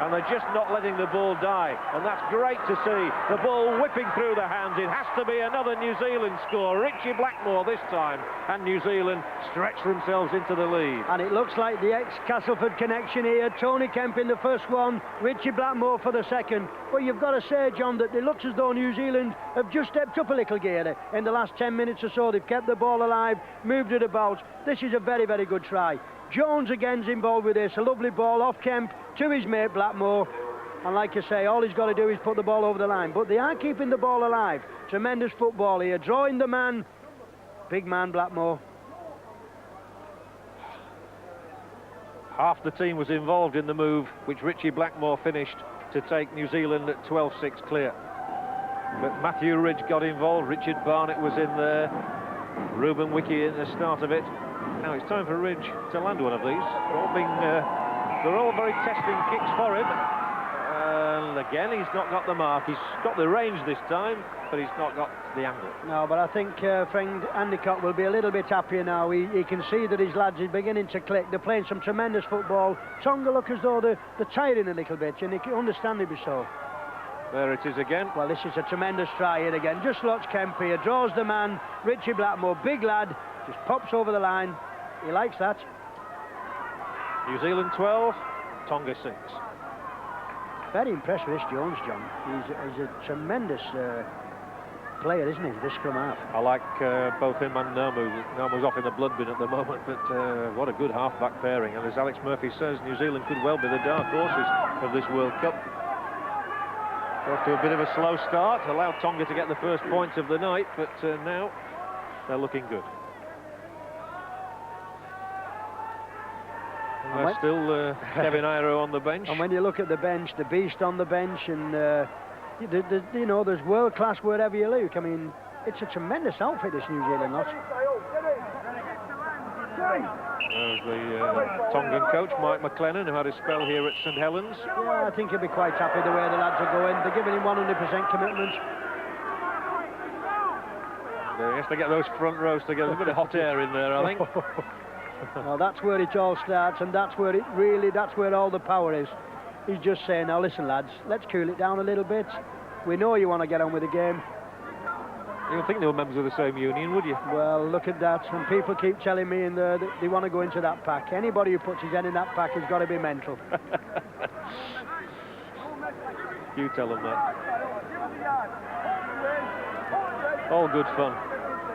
and they're just not letting the ball die, and that's great to see. The ball whipping through the hands. It has to be another New Zealand score. Richie Blackmore this time, and New Zealand stretch themselves into the lead. And it looks like the ex-Castleford connection here. Tony Kemp in the first one, Richie Blackmore for the second. But you've got to say, John, that it looks as though New Zealand have just stepped up a little gear in the last 10 minutes or so. They've kept the ball alive, moved it about. This is a very, very good try. Jones again's involved with this. A lovely ball off Kemp to his mate Blackmore. And like I say, all he's got to do is put the ball over the line. But they are keeping the ball alive. Tremendous football here. Drawing the man. Big man Blackmore. Half the team was involved in the move, which Richie Blackmore finished to take New Zealand at 12-6 clear. But Matthew Ridge got involved. Richard Barnett was in there. Ruben Wiki in the start of it. Now it's time for Ridge to land one of these. They're all very testing kicks for him. And again, he's not got the mark. He's got the range this time, but he's not got the angle. No, but I think friend Endicott will be a little bit happier now. He can see that his lads are beginning to click. They're playing some tremendous football. Tonga look as though they're tiring a little bit, and understandably so. There it is again. Well, this is a tremendous try here again. Just watch Kemp here. Draws the man, Richie Blackmore, big lad. Just pops over the line. He likes that. New Zealand 12, Tonga 6. Very impressed with this Jones, John. He's a tremendous player, isn't he, this scrum half? I like both him and Namu. Namu's off in the blood bin at the moment, but what a good half-back pairing. And as Alex Murphy says, New Zealand could well be the dark horses of this World Cup. Off to a bit of a slow start, allowed Tonga to get the first points of the night, but now they're looking good. And there's still Kevin Iro on the bench. And when you look at the bench, the beast on the bench, and you know, there's world class wherever you look. I mean, it's a tremendous outfit, this New Zealand lot. There's the Tongan coach, Mike McLennan, who had a spell here at St Helens. Yeah, I think he'll be quite happy the way the lads are going. They're giving him 100% commitment. And, yes, they get those front rows together. A bit of hot air in there, I think. Well, that's where it all starts, and that's where all the power is. He's just saying, now listen lads, let's cool it down a little bit. We know you want to get on with the game. You don't think they were members of the same union, would you? Well, look at that. And people keep telling me that they want to go into that pack. Anybody who puts his head in that pack has got to be mental. You tell them that. All good fun.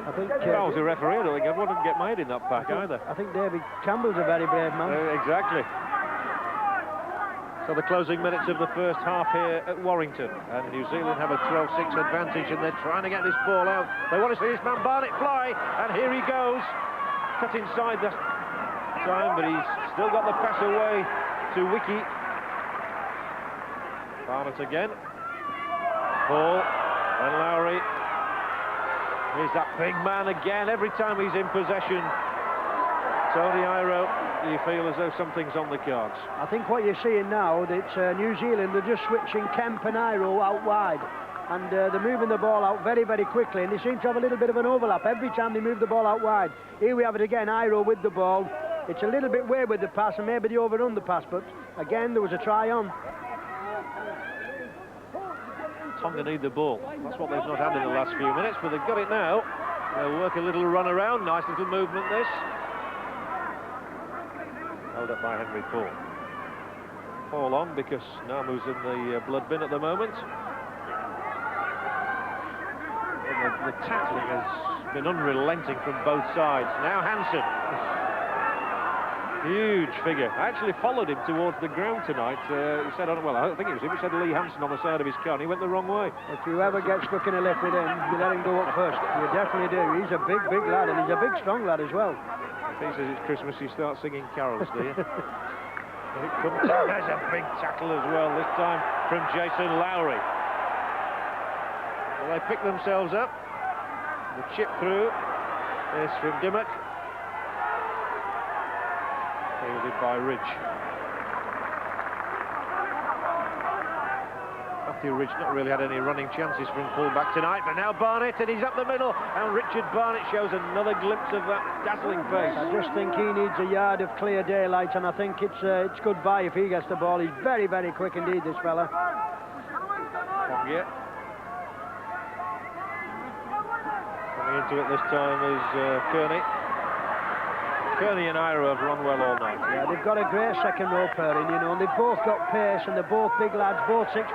I think if I was a referee, I don't think I wouldn't get my head in that pack either. I think David Campbell's a very brave man. Exactly. So the closing minutes of the first half here at Warrington, and New Zealand have a 12-6 advantage, and they're trying to get this ball out. They want to see this man Barnett fly, and here he goes. Cut inside that time, but he's still got the pass away to Wiki. Barnett again. Paul and Lowry. Here's that big man again. Every time he's in possession, Tony Iro, you feel as though something's on the cards. I think what you're seeing now, that New Zealand are just switching Kemp and Iro out wide, and they're moving the ball out very, very quickly, and they seem to have a little bit of an overlap every time they move the ball out wide. Here we have it again, Iro with the ball. It's a little bit weird with the pass, and maybe they overrun the pass, but again, there was a try on. Tonga need the ball. That's what they've not had in the last few minutes, but they've got it now. They'll work a little run around. Nice little movement, this. Held up by Henry Paul. Paul on because Namu's in the blood bin at the moment. And the tackling has been unrelenting from both sides. Now Hansen. Huge figure. I actually followed him towards the ground tonight. He said, well, I don't think it was him. He said Lee Hansen on the side of his car, and he went the wrong way. If you ever get stuck in a lift with him, you let him go up first. You definitely do. He's a big, big lad, and he's a big, strong lad as well. If he says it's Christmas, you start singing carols, do you? There's a big tackle as well, this time from Jason Lowry. Well, they pick themselves up. The chip through is from Dimmock. Fielded by Ridge. Matthew Ridge not really had any running chances from full-back tonight, but now Barnett, and he's up the middle, and Richard Barnett shows another glimpse of that dazzling pace. I just think he needs a yard of clear daylight, and I think it's goodbye if he gets the ball. He's very, very quick indeed, this fella. Yeah. Coming into it this time is Kearney. Kearney and Ira have run well all night. Yeah, they've got a great second row pairing, you know, and they've both got pace, and they're both big lads, both 6'3",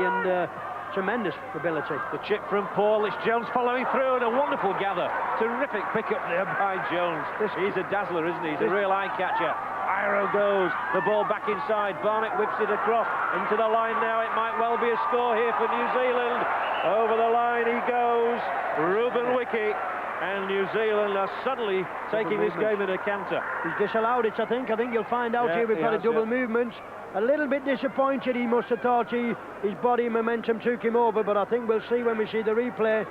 and tremendous ability. The chip from Paul, it's Jones following through, and a wonderful gather. Terrific pick-up there by Jones. He's a dazzler, isn't he? He's a real eye-catcher. Iro goes, the ball back inside, Barnett whips it across into the line now. It might well be a score here for New Zealand. Over the line he goes, Ruben Wiki. And New Zealand are suddenly taking this game in a canter. He's disallowed it, I think. I think you'll find out here we've got a double movement. A little bit disappointed. He must have thought his body momentum took him over, but I think we'll see when we see the replay.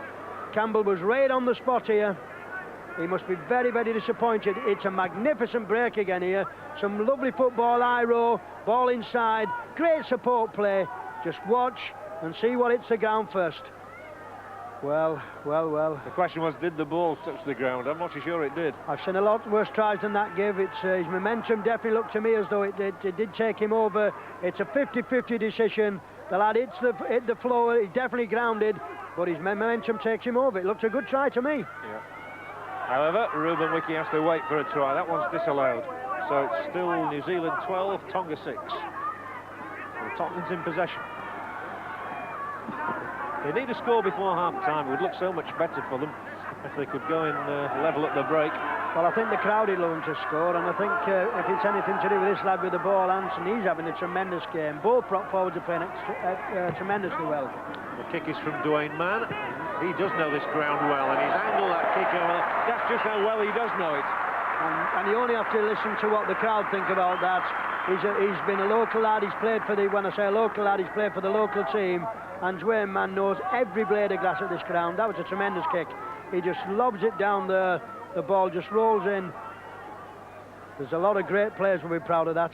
Campbell was right on the spot here. He must be very, very disappointed. It's a magnificent break again here. Some lovely football, Iro, ball inside. Great support play. Just watch and see what hits the ground first. Well. The question was, did the ball touch the ground? I'm not so sure it did. I've seen a lot worse tries than that give. It's his momentum definitely looked to me as though it did take him over. It's a 50-50 decision. The lad hit the floor, he's definitely grounded, but his momentum takes him over. It looked a good try to me. Yeah. However, Ruben Wiki has to wait for a try. That one's disallowed. So it's still New Zealand 12, Tonga 6. The Tottenham's in possession. They need a score before half-time. It would look so much better for them if they could go in level at the break. Well, I think the crowd would love him to score, and I think if it's anything to do with this lad with the ball, Hansen, he's having a tremendous game. Both prop forwards are playing tremendously well. The kick is from Dwayne Mann. He does know this ground well, and he's angled that kick over. That's just how well he does know it. And you only have to listen to what the crowd think about that. He's been a local lad. He's played for when I say a local lad, he's played for the local team. And Dwayne Mann knows every blade of glass at this ground. That was a tremendous kick. He just lobs it down there. The ball just rolls in. There's a lot of great players who'll be proud of that.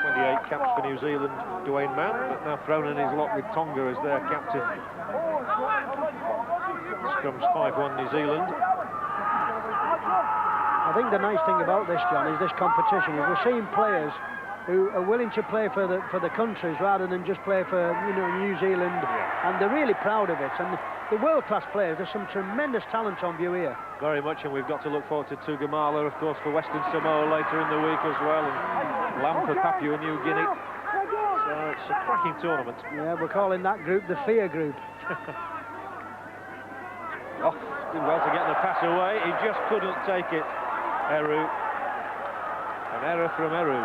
28 caps for New Zealand, Dwayne Mann, but now thrown in his lot with Tonga as their captain. Scrums 5-1 New Zealand. I think the nice thing about this, John, is this competition. Is we're seeing players who are willing to play for the countries rather than just play for New Zealand, and they're really proud of it. And the world-class players, there's some tremendous talent on view here. Very much, and we've got to look forward to Tugamala, of course, for Western Samoa later in the week as well, and Lam for Papua New Guinea. So it's a cracking tournament. Yeah, we're calling that group the Fear Group. Oh, did well to get the pass away. He just couldn't take it. Eru. An error from Eru.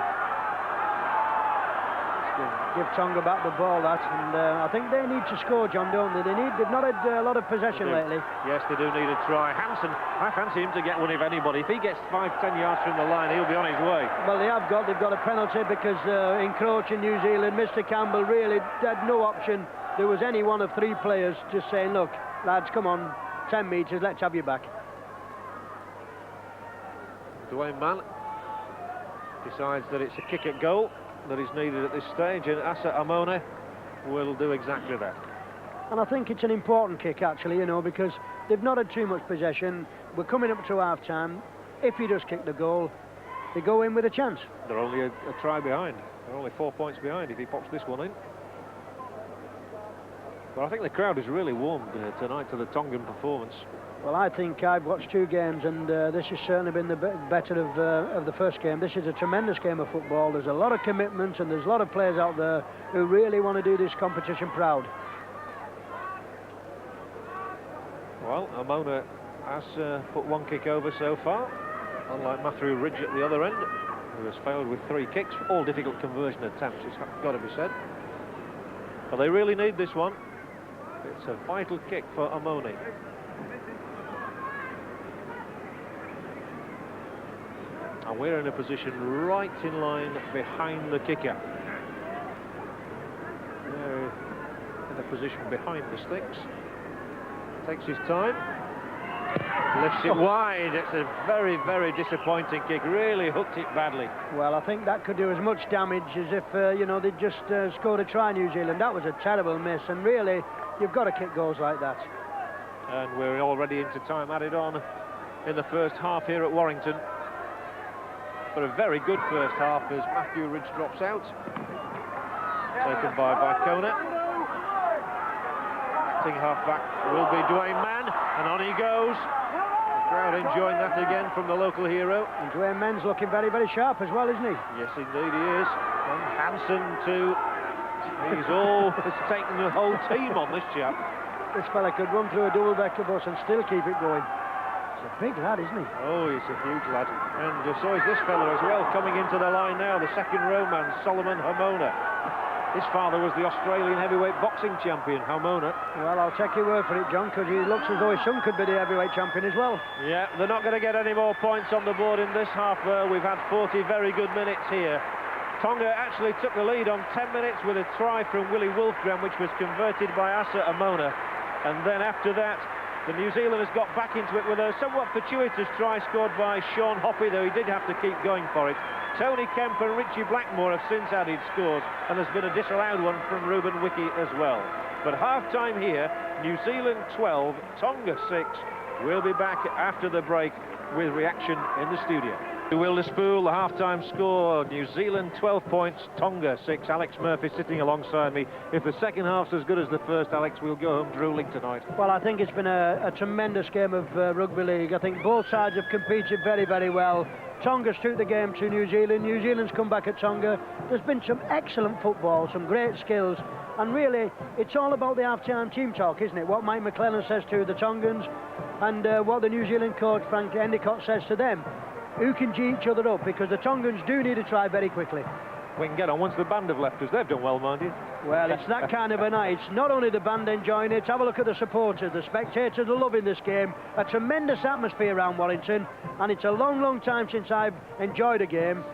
Give Tonga back the ball, that, and I think they need to score, John, don't they? They've not had a lot of possession lately. Yes, they do need a try. Hansen, I fancy him to get one if anybody. If he gets 5-10 yards from the line, he'll be on his way. Well, they've got a penalty because encroaching New Zealand. Mr. Campbell really had no option. There was any one of three players just saying, look, lads, come on, 10 metres, let's have you back. Dwayne Mann decides that it's a kick at goal that is needed at this stage, and Asa Amone will do exactly that. And I think it's an important kick, actually, because they've not had too much possession. We're coming up to half-time. If he does kick the goal, they go in with a chance. They're only a try behind. They're only 4 points behind if he pops this one in. But I think the crowd is really warmed tonight to the Tongan performance. Well, I think I've watched two games, and this has certainly been the better of the first game. This is a tremendous game of football. There's a lot of commitment, and there's a lot of players out there who really want to do this competition proud. Well, Amona has put one kick over so far, unlike Matthew Ridge at the other end, who has failed with 3 kicks, all difficult conversion attempts, it's got to be said. But they really need this one. It's a vital kick for Amoni. And we're in a position right in line behind the kicker. They're in a position behind the sticks. Takes his time. Lifts it wide. It's a very, very disappointing kick. Really hooked it badly. Well, I think that could do as much damage as if, you know, they'd just scored a try, New Zealand. That was a terrible miss, and really, you've got to kick goals like that. And we're already into time added on in the first half here at Warrington. But a very good first half as Matthew Ridge drops out. Taken by Vicona. Acting half-back will be Dwayne Mann, and on he goes. The crowd enjoying that again from the local hero. And Dwayne Mann's looking very, very sharp as well, isn't he? Yes, indeed he is. And Hansen too. He's taken the whole team on this chap. This fella could run through a double-decker bus and still keep it going. He's a big lad, isn't he? Oh, he's a huge lad. And so is this fella as well, coming into the line now, the second row man, Solomon Hamona. His father was the Australian heavyweight boxing champion, Hamona. Well, I'll take your word for it, John, because he looks as though his son could be the heavyweight champion as well. Yeah, they're not going to get any more points on the board in this half. We've had 40 very good minutes here. Tonga actually took the lead on 10 minutes with a try from Willie Wolfgram, which was converted by Asa Amona. And then after that, the New Zealanders got back into it with a somewhat fortuitous try scored by Sean Hoppy, though he did have to keep going for it. Tony Kemp and Richie Blackmore have since added scores, and there's been a disallowed one from Ruben Wiki as well. But half-time here, New Zealand 12, Tonga 6. We'll be back after the break with reaction in the studio. Will Spool, the half-time score, New Zealand 12 points, Tonga 6. Alex Murphy sitting alongside me. If the second half's as good as the first, Alex, we'll go home drooling tonight. Well, I think it's been a tremendous game of rugby league. I think both sides have competed very, very well. Tonga's took the game to New Zealand. New Zealand's come back at Tonga. There's been some excellent football, some great skills. And really, it's all about the half-time team talk, isn't it? What Mike McClellan says to the Tongans and what the New Zealand coach, Frank Endicott, says to them. Who can G each other up? Because the Tongans do need to try very quickly. We can get on once the band have left us. They've done well, mind you. Well, it's that kind of a night. It's not only the band enjoying it, have a look at the supporters. The spectators are loving this game. A tremendous atmosphere around Warrington, and it's a long, long time since I've enjoyed a game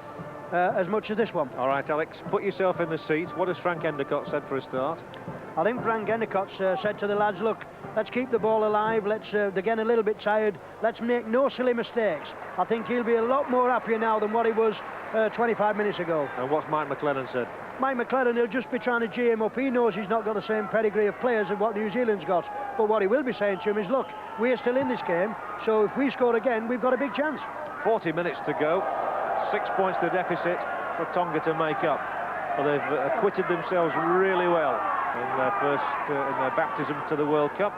as much as this one. All right, Alex, put yourself in the seat. What has Frank Endicott said for a start? I think Frank Endicott's said to the lads, look, let's keep the ball alive. They're getting a little bit tired. Let's make no silly mistakes. I think he'll be a lot more happier now than what he was 25 minutes ago. And what's Mike McClellan said? Mike McClellan, he'll just be trying to G him up. He knows he's not got the same pedigree of players as what New Zealand's got. But what he will be saying to him is, look, we're still in this game, so if we score again, we've got a big chance. 40 minutes to go. 6 points the deficit for Tonga to make up. Well, they've acquitted themselves really well in their baptism to the World Cup.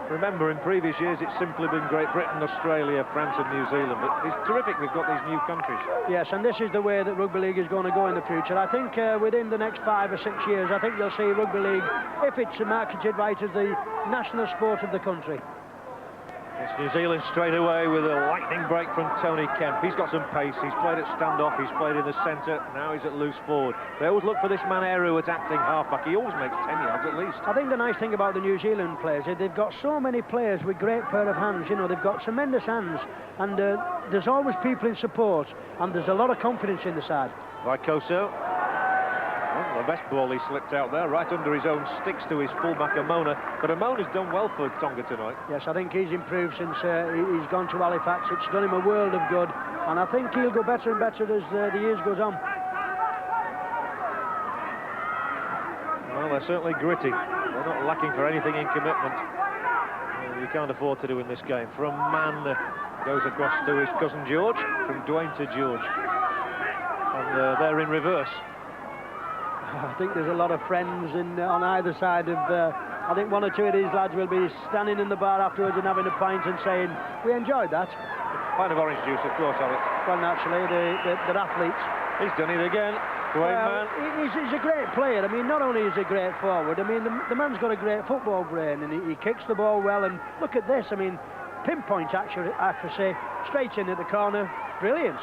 Remember, in previous years, it's simply been Great Britain, Australia, France and New Zealand. But it's terrific we've got these new countries. Yes, and this is the way that rugby league is going to go in the future. I think within the next 5 or 6 years, I think you'll see rugby league, if it's marketed right, as the national sport of the country. It's New Zealand straight away with a lightning break from Tony Kemp. He's got some pace. He's played at standoff. He's played in the centre. Now he's at loose forward. They always look for this man Eru at acting halfback. He always makes 10 yards at least. I think the nice thing about the New Zealand players is they've got so many players with great pair of hands. You know, they've got tremendous hands. And there's always people in support. And there's a lot of confidence in the side. Vicoso. Well, the best ball he slipped out there, right under his own sticks to his fullback Amona. But Amona's done well for Tonga tonight. Yes, I think he's improved since he's gone to Halifax. It's done him a world of good, and I think he'll go better and better as the years goes on. Well, they're certainly gritty. They're not lacking for anything in commitment. You can't afford to do in this game. From Mann goes across to his cousin George, from Dwayne to George. And they're in reverse. I think there's a lot of friends on either side of... I think one or two of these lads will be standing in the bar afterwards and having a pint and saying, we enjoyed that. Pint of orange juice, of course, Alex. Well, naturally, they're athletes. He's done it again. He's a great player. I mean, not only is he a great forward, I mean, the man's got a great football brain, and he kicks the ball well, and look at this, I mean, pinpoint accuracy, straight in at the corner, brilliant.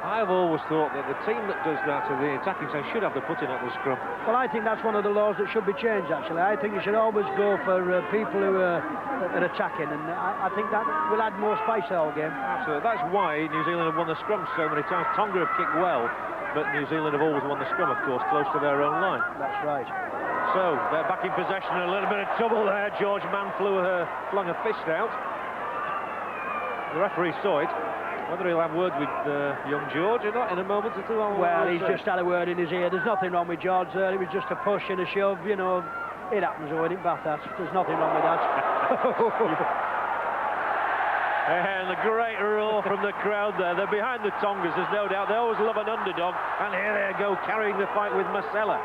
I've always thought that the team that does that to the attacking side should have the putting at the scrum. Well, I think that's one of the laws that should be changed, actually. I think you should always go for people who are attacking, and I think that will add more spice to the whole game. Absolutely. That's why New Zealand have won the scrum so many times. Tonga have kicked well, but New Zealand have always won the scrum, of course, close to their own line. That's right. So, they're back in possession. A little bit of trouble there. George Mann flung a fist out. The referee saw it. Whether he'll have word with young George or not in a moment or two. Well, he's just had a word in his ear. There's nothing wrong with George there. It was just a push and a shove, you know. It happens, though, in Bath. There's nothing wrong with that. And a great roar from the crowd there. They're behind the Tongas, there's no doubt. They always love an underdog. And here they go, carrying the fight with Masella.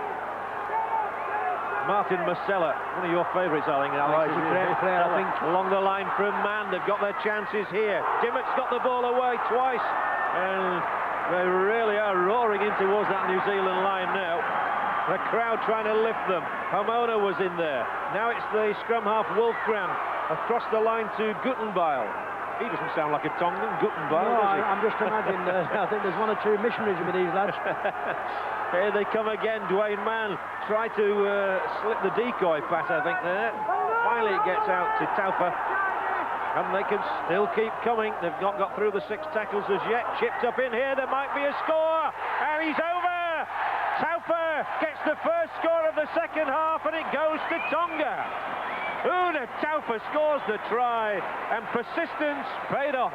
Martin Masella, one of your favourites, I think, Alex. Oh, he's a great player, I think. Along the line from Mann, they've got their chances here. Dimmock's got the ball away twice. And they really are roaring in towards that New Zealand line now. The crowd trying to lift them. Pomona was in there. Now it's the scrum half Wolfgram across the line to Guttenbeil. He doesn't sound like a Tongan, Guttenbeil, no, does he? I'm just imagining, I think there's one or two missionaries with these lads. Here they come again. Dwayne Mann tried to slip the decoy pass, I think, there. Finally it gets out to Taufa. And they can still keep coming. They've not got through the 6 tackles as yet. Chipped up in here, there might be a score. And he's over! Taufa gets the first score of the second half, and it goes to Tonga. Una Taufa scores the try, and persistence paid off.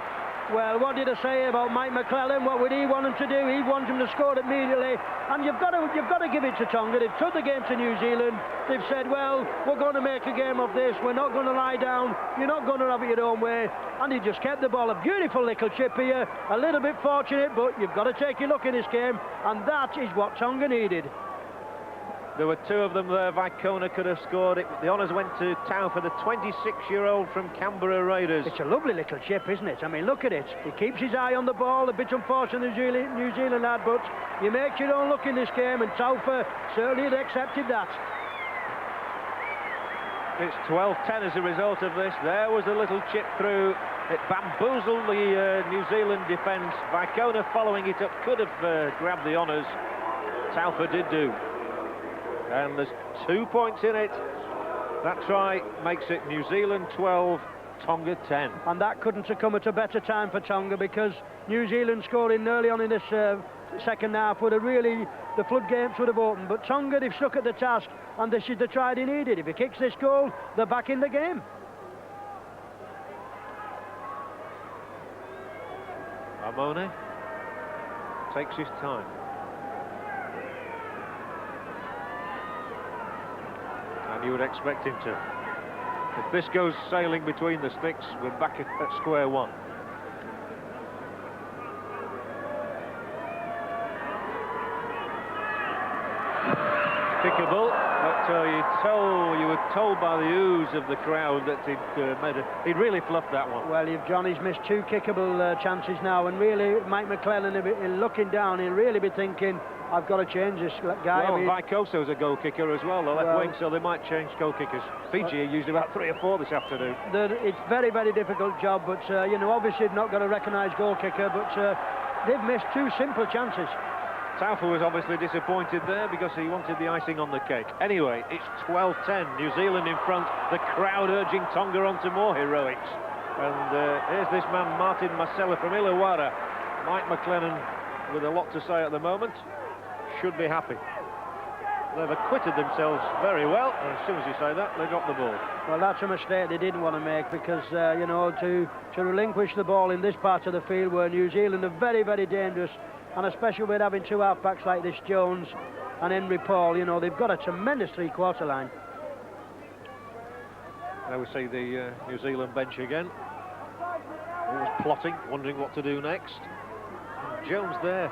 Well, what did I say about Mike McClellan? What would he want him to do? He wants him to score immediately. And you've got to give it to Tonga. They've took the game to New Zealand. They've said, well, we're going to make a game of this. We're not going to lie down. You're not going to have it your own way. And he just kept the ball. A beautiful little chip here. A little bit fortunate, but you've got to take your look in this game. And that is what Tonga needed. There were 2 of them there. Vicona could have scored it. The honours went to Tau for the 26-year-old from Canberra Raiders. It's a lovely little chip, isn't it? I mean, look at it. He keeps his eye on the ball. A bit unfortunate, New Zealand lad, but you make your own look in this game, and Taufa certainly had accepted that. It's 12-10 as a result of this. There was a little chip through. It bamboozled the New Zealand defence. Vicona following it up could have grabbed the honours. Taufa did do. And there's 2 points in it. That try makes it New Zealand 12, Tonga 10. And that couldn't have come at a better time for Tonga, because New Zealand scoring early on in this second half would have really, the floodgates would have opened. But Tonga, they've stuck at the task, and this is the try they needed. If he kicks this goal, they're back in the game. Amone takes his time. And you would expect him to. If this goes sailing between the sticks, we're back at square one. Kickable, but you were told by the ooze of the crowd that he'd really fluffed that one. Well, Johnny's missed 2 kickable chances now, and really Mike McClellan, looking down, he'll really be thinking, I've got to change this guy. Well, Vicoso's a goal kicker as well, the left wing, so they might change goal kickers. Fiji used about 3 or 4 this afternoon. It's very, very difficult job, but you know, obviously not got a recognised goal kicker, but they've missed 2 simple chances. Taufa was obviously disappointed there because he wanted the icing on the cake. Anyway, it's 12-10, New Zealand in front, the crowd urging Tonga on to more heroics. And here's this man, Martin Masella from Illawarra. Mike McClellan with a lot to say at the moment. Should be happy. They've acquitted themselves very well, and as soon as you say that, they drop the ball. Well, that's a mistake they didn't want to make, because you know, to relinquish the ball in this part of the field where New Zealand are very, very dangerous, and especially with having 2 half-backs like this, Jones and Henry Paul, you know, they've got a tremendous 3-quarter line. Now we see the New Zealand bench again. Always plotting, wondering what to do next. And Jones there.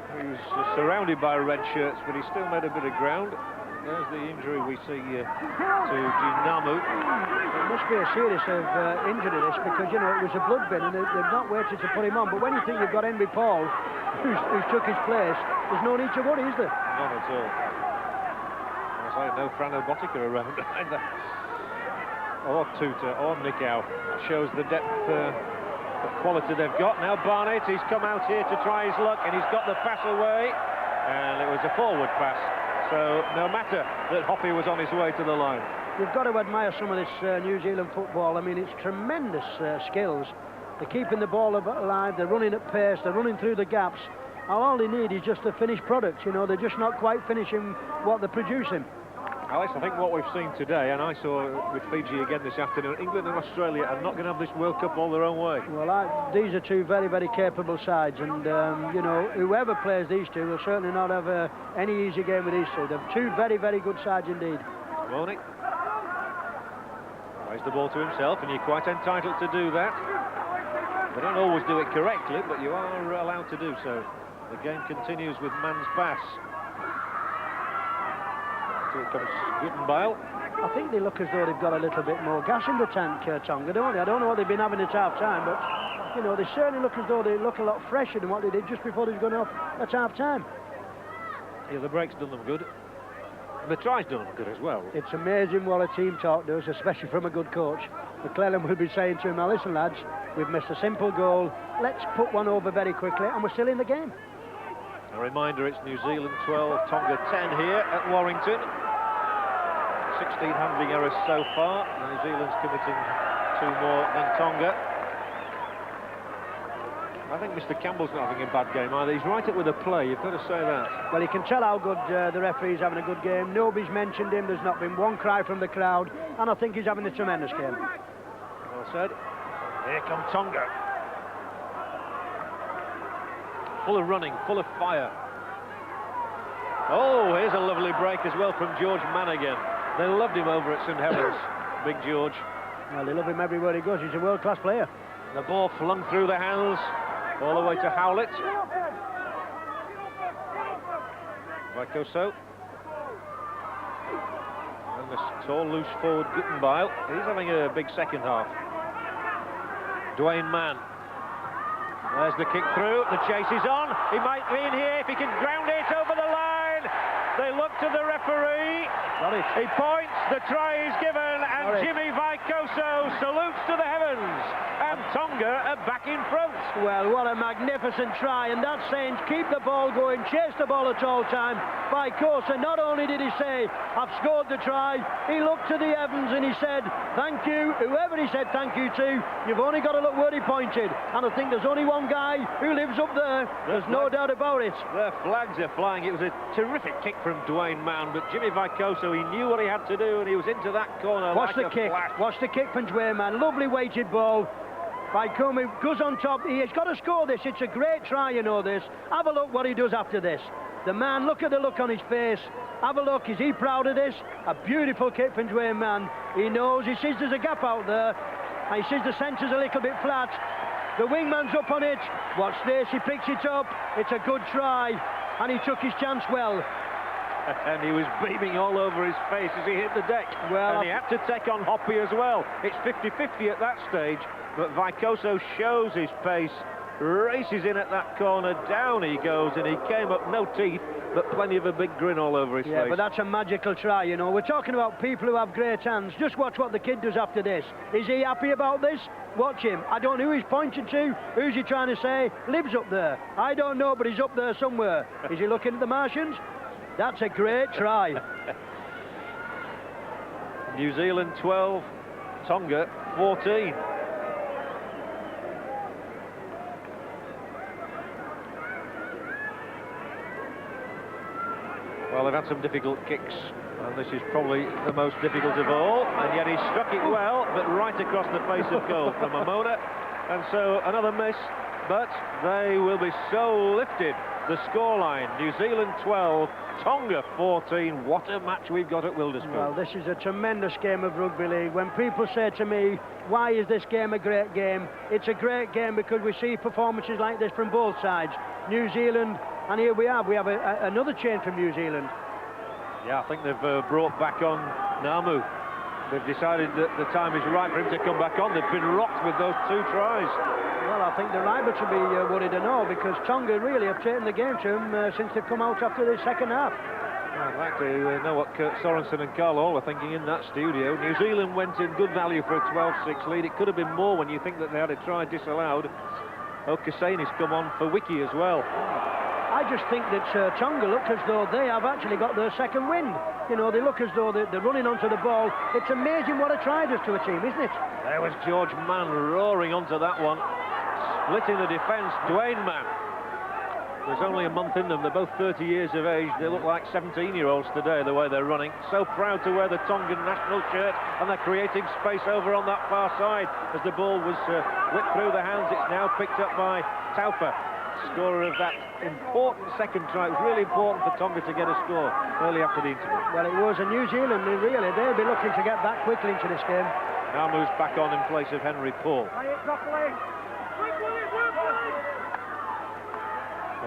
He was surrounded by red shirts, but he still made a bit of ground. There's the injury we see to Ginamu. It must be a serious injury, this, because, you know, it was a blood bin, and they've not waited to put him on. But when you think you've got Henry Paul, who's took his place, there's no need to worry, is there? None at all. I say, no Frano Botica around either. Or Tuta, or Nikau. That shows the depth of quality they've got. Now Barnett, he's come out here to try his luck, and he's got the pass away, and it was a forward pass. So no matter that Hoppy was on his way to the line. You've got to admire some of this New Zealand football. I mean, it's tremendous skills. They're keeping the ball alive, they're running at pace, they're running through the gaps. All they need is just the finished product, you know, they're just not quite finishing what they're producing. Alex, I think what we've seen today, and I saw with Fiji again this afternoon, England and Australia are not going to have this World Cup all their own way. Well, these are two very, very capable sides, and you know, whoever plays these two will certainly not have any easy game with these two. They're two very, very good sides indeed. Morning. Plays the ball to himself, and you're quite entitled to do that. They don't always do it correctly, but you are allowed to do so. The game continues with man's pass. Here comes Gutenbeil. I think they look as though they've got a little bit more gas in the tank, Tonga, don't they? I don't know what they've been having at half-time, but, you know, they certainly look as though they look a lot fresher than what they did just before they were going off at half-time. Yeah, the break's done them good. And the try's done them good as well. It's amazing what a team talk does, especially from a good coach. McClellan will be saying to him, now listen, lads, we've missed a simple goal. Let's put one over very quickly, and we're still in the game. A reminder, it's New Zealand 12, Tonga 10 here at Warrington. 16 handling errors so far. New Zealand's committing 2 more than Tonga. I think Mr. Campbell's not having a bad game either. He's right up with the play, you've got to say that. Well, you can tell how good the referee's having a good game. Nobody's mentioned him, there's not been one cry from the crowd, and I think he's having a tremendous game. Well said. Here come Tonga. Full of running, full of fire. Oh, here's a lovely break as well from George Mann again. They loved him over at St Helens, Big George. Well, they love him everywhere he goes. He's a world-class player. The ball flung through the hands, all the way to Howlett. Vicoso. And this tall, loose forward Gutenbeil. He's having a big second half. Dwayne Mann. There's the kick through, the chase is on. He might be in here if he can ground it over the line. They look to the referee. He points, the try is given, and Jimmy Vicoso salutes to the heavens. And Tonga are back in front. Well, what a magnificent try, and that's saying keep the ball going, chase the ball at all time. Vicoso, not only did he say, I've scored the try, he looked to the heavens and he said, thank you, whoever he said thank you to, you've only got to look where he pointed. And I think there's only one guy who lives up there, there's no doubt about it. The flags are flying. It was a terrific kick from Dwayne Mann, but Jimmy Vicoso, he knew what he had to do and he was into that corner. Watch like the kick, flash. watch the kick from Dwayne Mann, lovely weighted ball. Vicoso goes on top, he's got to score this, it's a great try, you know this. Have a look what he does after this. The man, look at the look on his face. Have a look, is he proud of this? A beautiful kick from Dwayne Mann. He knows, he sees there's a gap out there, and he sees the centre's a little bit flat. The wingman's up on it. Watch this, he picks it up. It's a good try, and he took his chance well. And he was beaming all over his face as he hit the deck. Well, and he had to take on Hoppy as well. It's 50-50 at that stage, but Vicoso shows his pace, races in at that corner, down he goes, and he came up no teeth, but plenty of a big grin all over his face. Yeah, but that's a magical try, you know. We're talking about people who have great hands. Just watch what the kid does after this. Is he happy about this? Watch him. I don't know who he's pointing to. Who's he trying to say? Lives up there. I don't know, but he's up there somewhere. Is he looking at the Martians? That's a great try. New Zealand 12, Tonga 14. Well, they've had some difficult kicks, and this is probably the most difficult of all, and yet he struck it well, but right across the face of goal from Amona, and so another miss, but they will be so lifted. The scoreline, New Zealand 12, Tonga 14. What a match we've got at Wilderspoon. Well, this is a tremendous game of rugby league. When people say to me, why is this game a great game? It's a great game because we see performances like this from both sides. New Zealand, and here we have another change from New Zealand. Yeah, I think they've brought back on Namu. They've decided that the time is right for him to come back on. They've been rocked with those 2 tries. Well, I think the rivals should be worried and all, because Tonga really have taken the game to them since they've come out after the second half. I'd like to know what Kurt Sorensen and Carl Hall are thinking in that studio. New Zealand went in good value for a 12-6 lead. It could have been more when you think that they had a try disallowed. Okasani's come on for Wiki as well. I just think that Tonga look as though they have actually got their second wind. You know, they look as though they're running onto the ball. It's amazing what a try does to a team, isn't it? There was George Mann roaring onto that one. Splitting the defence, Dwayne Mann. There's only a month in them. They're both 30 years of age. They look like 17-year-olds today, the way they're running. So proud to wear the Tongan national shirt, and they're creating space over on that far side. As the ball was whipped through the hands, it's now picked up by Taufa, scorer of that important second try. It was really important for Tonga to get a score early after the interval. Well, it was, and New Zealand, really, they'll be looking to get back quickly into this game. Now moves back on in place of Henry Paul.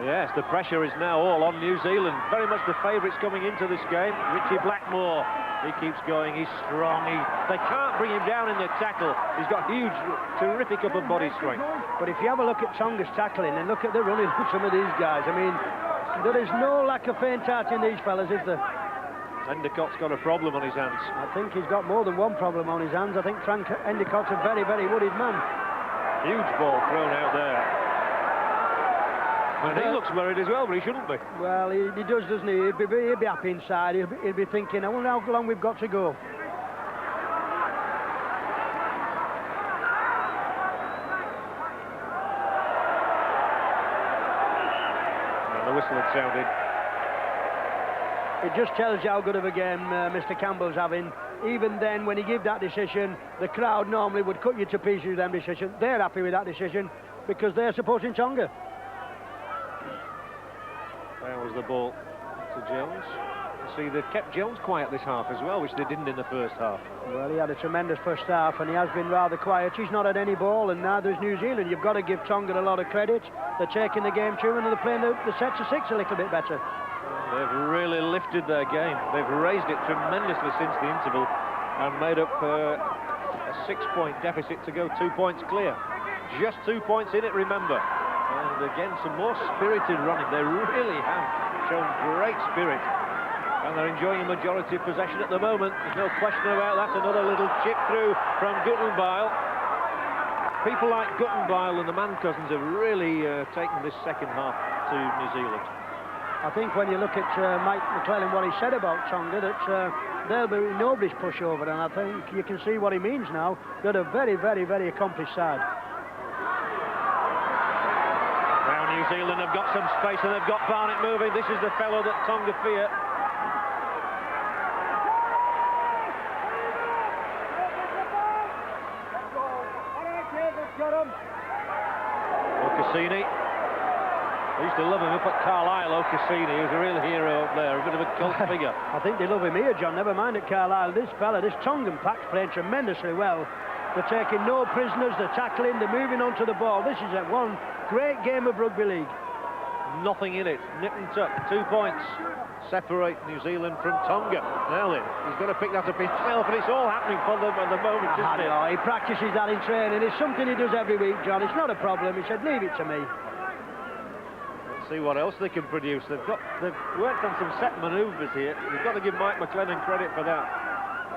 Yes, the pressure is now all on New Zealand. Very much the favourites coming into this game. Richie Blackmore, he keeps going, he's strong. They can't bring him down in the tackle. He's got huge, terrific upper body strength. But if you have a look at Tonga's tackling and look at the running of some of these guys, I mean, there is no lack of faint art in these fellas, is there? Endicott's got a problem on his hands. I think he's got more than one problem on his hands. I think Frank Endicott's a very, very wooded man. Huge ball thrown out there. And he looks worried as well, but he shouldn't be. Well, he does, doesn't he? He'll be happy inside. He'll be thinking, I wonder how long we've got to go. And the whistle had sounded. It just tells you how good of a game Mr. Campbell's having. Even then, when he gave that decision, the crowd normally would cut you to pieces with them decision. They're happy with that decision because they're supporting Tonga. There was the ball to Jones. See, they've kept Jones quiet this half as well, which they didn't in the first half. Well, he had a tremendous first half, and he has been rather quiet. He's not had any ball, and neither is New Zealand. You've got to give Tonga a lot of credit. They're taking the game to, and they're playing the sets of six a little bit better. They've really lifted their game. They've raised it tremendously since the interval and made up a 6-point deficit to go 2 points clear. Just 2 points in it, remember. And again, some more spirited running. They really have shown great spirit. And they're enjoying a majority of possession at the moment. There's no question about that. Another little chip through from Guttenbeil. People like Guttenbeil and the Man Cousins have really taken this second half to New Zealand. I think when you look at Mike McClellan, what he said about Tonga, that they'll be nobody's pushover, and I think you can see what he means now. They're a very, very, very accomplished side. Now New Zealand have got some space and they've got Barnett moving. This is the fellow that Tonga fear. Cassini. I used to love him up at Carlisle, Cassini. He was a real hero up there, a bit of a cult figure. I think they love him here, John, never mind at Carlisle. This fella, this Tongan pack's playing tremendously well. They're taking no prisoners, they're tackling, they're moving onto the ball. This is one great game of rugby league. Nothing in it, nip and tuck, 2 points. Separate New Zealand from Tonga. Now then, he's got to pick that up himself, and it's all happening for them at the moment, isn't it? No, he practices that in training. It's something he does every week, John. It's not a problem. He said, leave it to me. Let's see what else they can produce. They've worked on some set manoeuvres here. You've got to give Mike McClellan credit for that.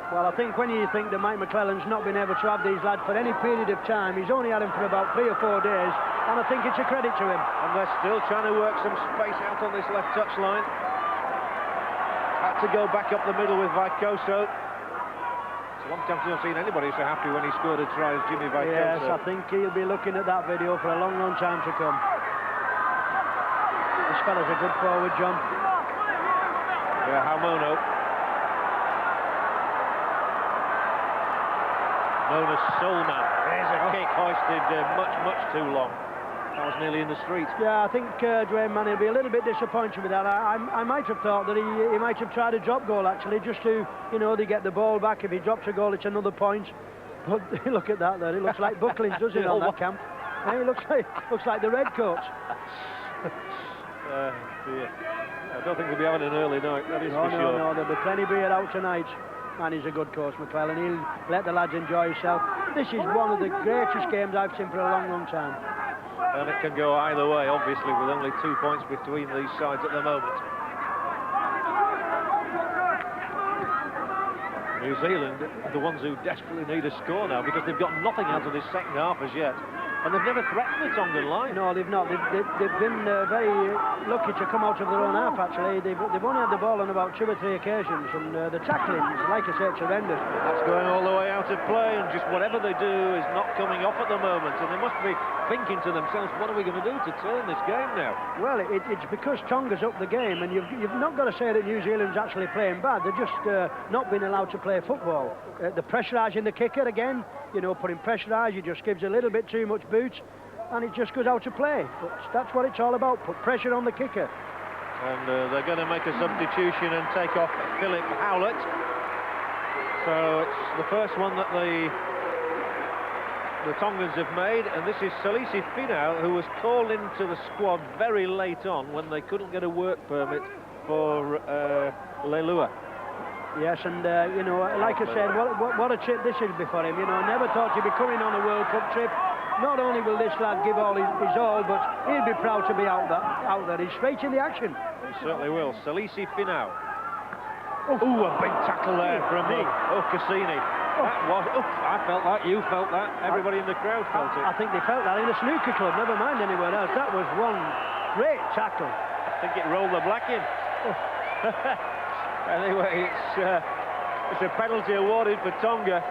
Well, I think when you think that Mike McClellan's not been able to have these lads for any period of time, he's only had them for about 3 or 4 days, and I think it's a credit to him. And they're still trying to work some space out on this left touch line. Had to go back up the middle with Vicoso. It's a long time since I've seen anybody so happy when he scored a try as Jimmy Vicoso. Yes, I think he'll be looking at that video for a long, long time to come. This fella's a good forward, John. Yeah, Haumono. Known as Soulman. There's a kick hoisted much too long. That was nearly in the street. Yeah, I think Dwayne Manning will be a little bit disappointed with that. I might have thought that he might have tried a drop goal, actually, just to, you know, they get the ball back. If he drops a goal, it's another point. But look at that there. It looks like Buckling's, doesn't it, on that camp? And it looks like the Redcoats. Dear. I don't think they'll be having an early night, that is for sure. No, there'll be plenty beer out tonight. And he's a good coach, McClellan. He'll let the lads enjoy himself. This is one of the greatest games I've seen for a long, long time. And it can go either way, obviously, with only 2 points between these sides at the moment. New Zealand are the ones who desperately need a score now because they've got nothing out of this second half as yet. and they've never threatened the Tongan line. No, they've not. They've been very lucky to come out of their own half, actually. They've only had the ball on about 2 or 3 occasions, and the tackling, like I said, it's horrendous. That's going all the way out of play, and just whatever they do is not coming off at the moment, and they must be thinking to themselves, what are we going to do to turn this game now? Well, it's because Tonga's up the game, and you've not got to say that New Zealand's actually playing bad. They're just not being allowed to play football. The pressurising the kicker again, you know, putting pressure on, he just gives a little bit too much boot, and it just goes out to play. But that's what it's all about, put pressure on the kicker. And they're going to make a substitution and take off Philip Howlett. So it's the first one that the Tongans have made, and this is Salisi Finau, who was called into the squad very late on when they couldn't get a work permit for Leilua. Yes, and you know, like I said, what a trip this is for him. You know, never thought he'd be coming on a World Cup trip. Not only will this lad give all his all, but he'll be proud to be out there. He's straight in the action. He certainly will. Salisi Finau. Oh, a big tackle there from Cassini. That was, I felt that, you felt that, everybody in the crowd felt it. I think they felt that in the snooker club, never mind anywhere else. That was one great tackle. I think it rolled the black in. Anyway, it's a penalty awarded for Tonga,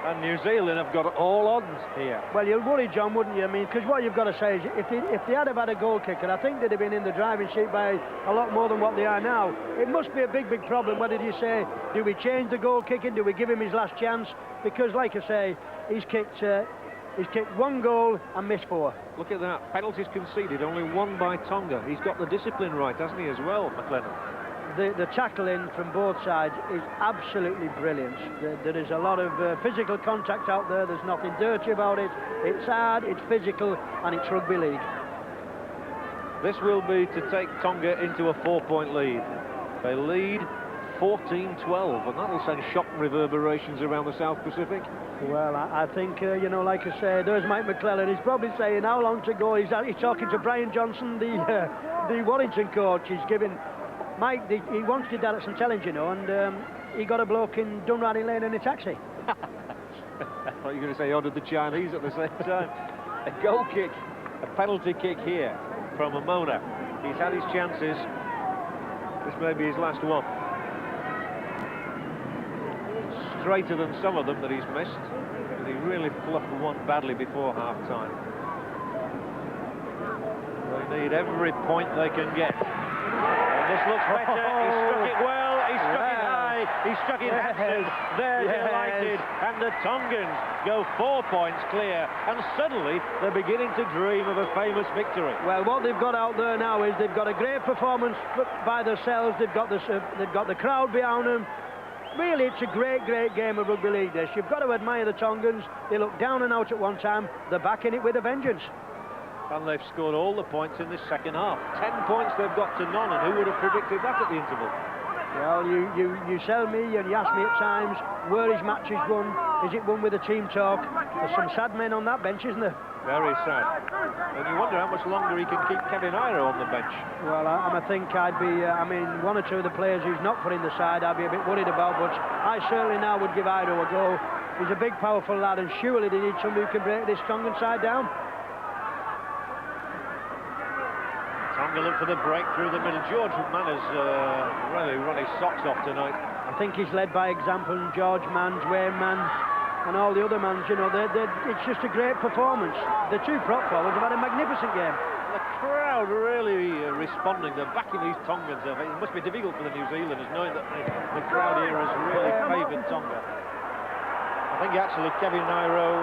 and New Zealand have got all odds here. Well, you'll worry, John, wouldn't you? I mean, because what you've got to say is, if they had have had a goal kicker, I think they'd have been in the driving seat by a lot more than what they are now. It must be a big problem. Whether you say, do we change the goal kicking? Do we give him his last chance? Because, like I say, he's kicked 1 goal and missed 4. Look at that, penalties conceded, only 1 by Tonga. He's got the discipline right, hasn't he, as well, McLennan? The tackling from both sides is absolutely brilliant. There is a lot of physical contact out there. There's nothing dirty about it. It's hard, it's physical, and it's rugby league. This will be to take Tonga into a 4-point lead. They lead 14-12, and that'll send shock reverberations around the South Pacific. Well, I think, you know, like I say, there's Mike McClellan. He's probably saying how long to go. He's talking to Brian Johnson, the Warrington coach. He's giving Mike, he once did that at St Helens, you know, and he got a bloke in Dunrani Lane in a taxi. I thought you were going to say he ordered the Chinese at the same time. A goal kick, a penalty kick here from Amona. He's had his chances. This may be his last one. Straighter than some of them that he's missed, but he really fluffed one badly before half-time. They need every point they can get. And this looks better. He struck it well. He struck it high. He struck it handsome. They're delighted. And the Tongans go 4 points clear. And suddenly they're beginning to dream of a famous victory. Well, what they've got out there now is they've got a great performance by themselves. They've got the crowd behind them. Really, it's a great game of rugby league, this. You've got to admire the Tongans. They look down and out at one time. They're back in it with a vengeance. And they've scored all the points in this second half. 10 points they've got to none, and who would have predicted that at the interval? Well, you sell me and you ask me at times, where is matches won? Is it won with a team talk? There's some sad men on that bench, isn't there? Very sad. And you wonder how much longer he can keep Kevin Iro on the bench. Well, I think I'd be, I mean, 1 or 2 of the players who's not put in the side, I'd be a bit worried about, but I certainly now would give Iro a go. He's a big, powerful lad, and surely they need somebody who can break this Tongan side down. Tonga look for the break through the middle. George Manners really run his socks off tonight. I think he's led by example, and George Manns, Wayne Manns, and all the other Manns, you know, it's just a great performance. The 2 prop forwards have had a magnificent game. The crowd really responding. They're backing these Tongans. It must be difficult for the New Zealanders knowing that the crowd here has really favoured Tonga. I think actually Kevin Iro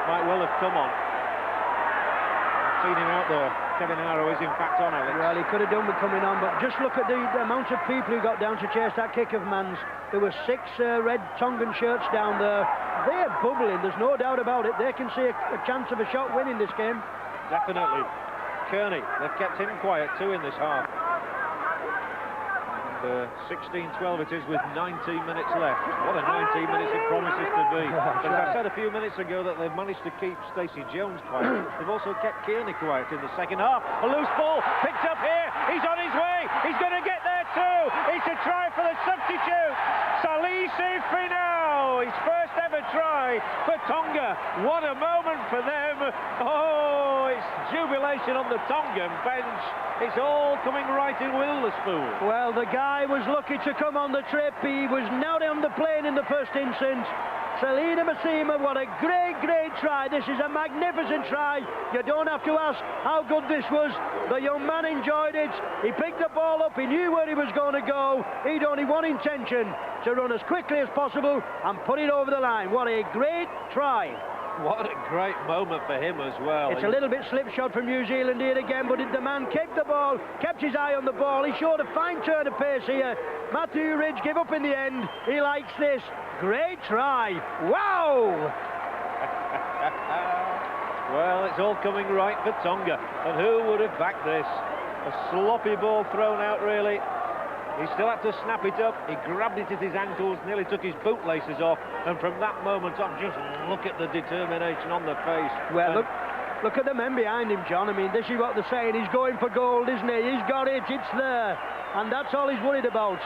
might well have come on. I've seen him out there. Kevin Iro is in fact on, Alex. Well, he could have done with coming on, but just look at the amount of people who got down to chase that kick of Manns. There were 6 red Tongan shirts down there. They're bubbling, there's no doubt about it. They can see a chance of a shot winning this game. Definitely. Kearney, they've kept him quiet too in this half. 16-12 it is with 19 minutes left. What a 19 minutes it promises to be. As I said a few minutes ago that they've managed to keep Stacey Jones quiet. They've also kept Kearney quiet in the second half. A loose ball picked up here. He's on his way. He's going to get there too. It's a try for the substitute. Salisi Finau. his first ever try for Tonga. What a moment for them. Oh, it's jubilation on the Tongan bench. It's all coming right in Witherspoon. Well, the guy was lucky to come on the trip. He was not on the plane in the first instance. Selina Masima, what a great, great try. This is a magnificent try. You don't have to ask how good this was. The young man enjoyed it. He picked the ball up. He knew where he was going to go. He'd only one intention, to run as quickly as possible and put it over the line. What a great try. What a great moment for him as well. It's a little bit slipshod from New Zealand here again, but the man kept the ball, kept his eye on the ball. He showed a fine turn of pace here. Matthew Ridge gave up in the end. He likes this. Great try. Wow! Well, it's all coming right for Tonga. And who would have backed this? A sloppy ball thrown out, really. He still had to snap it up. He grabbed it at his ankles, nearly took his bootlaces off, and from that moment on, just look at the determination on the face. Well, look at the men behind him, John. I mean, this is what they're saying. He's going for gold, isn't he? He's got it. It's there. And that's all he's worried about.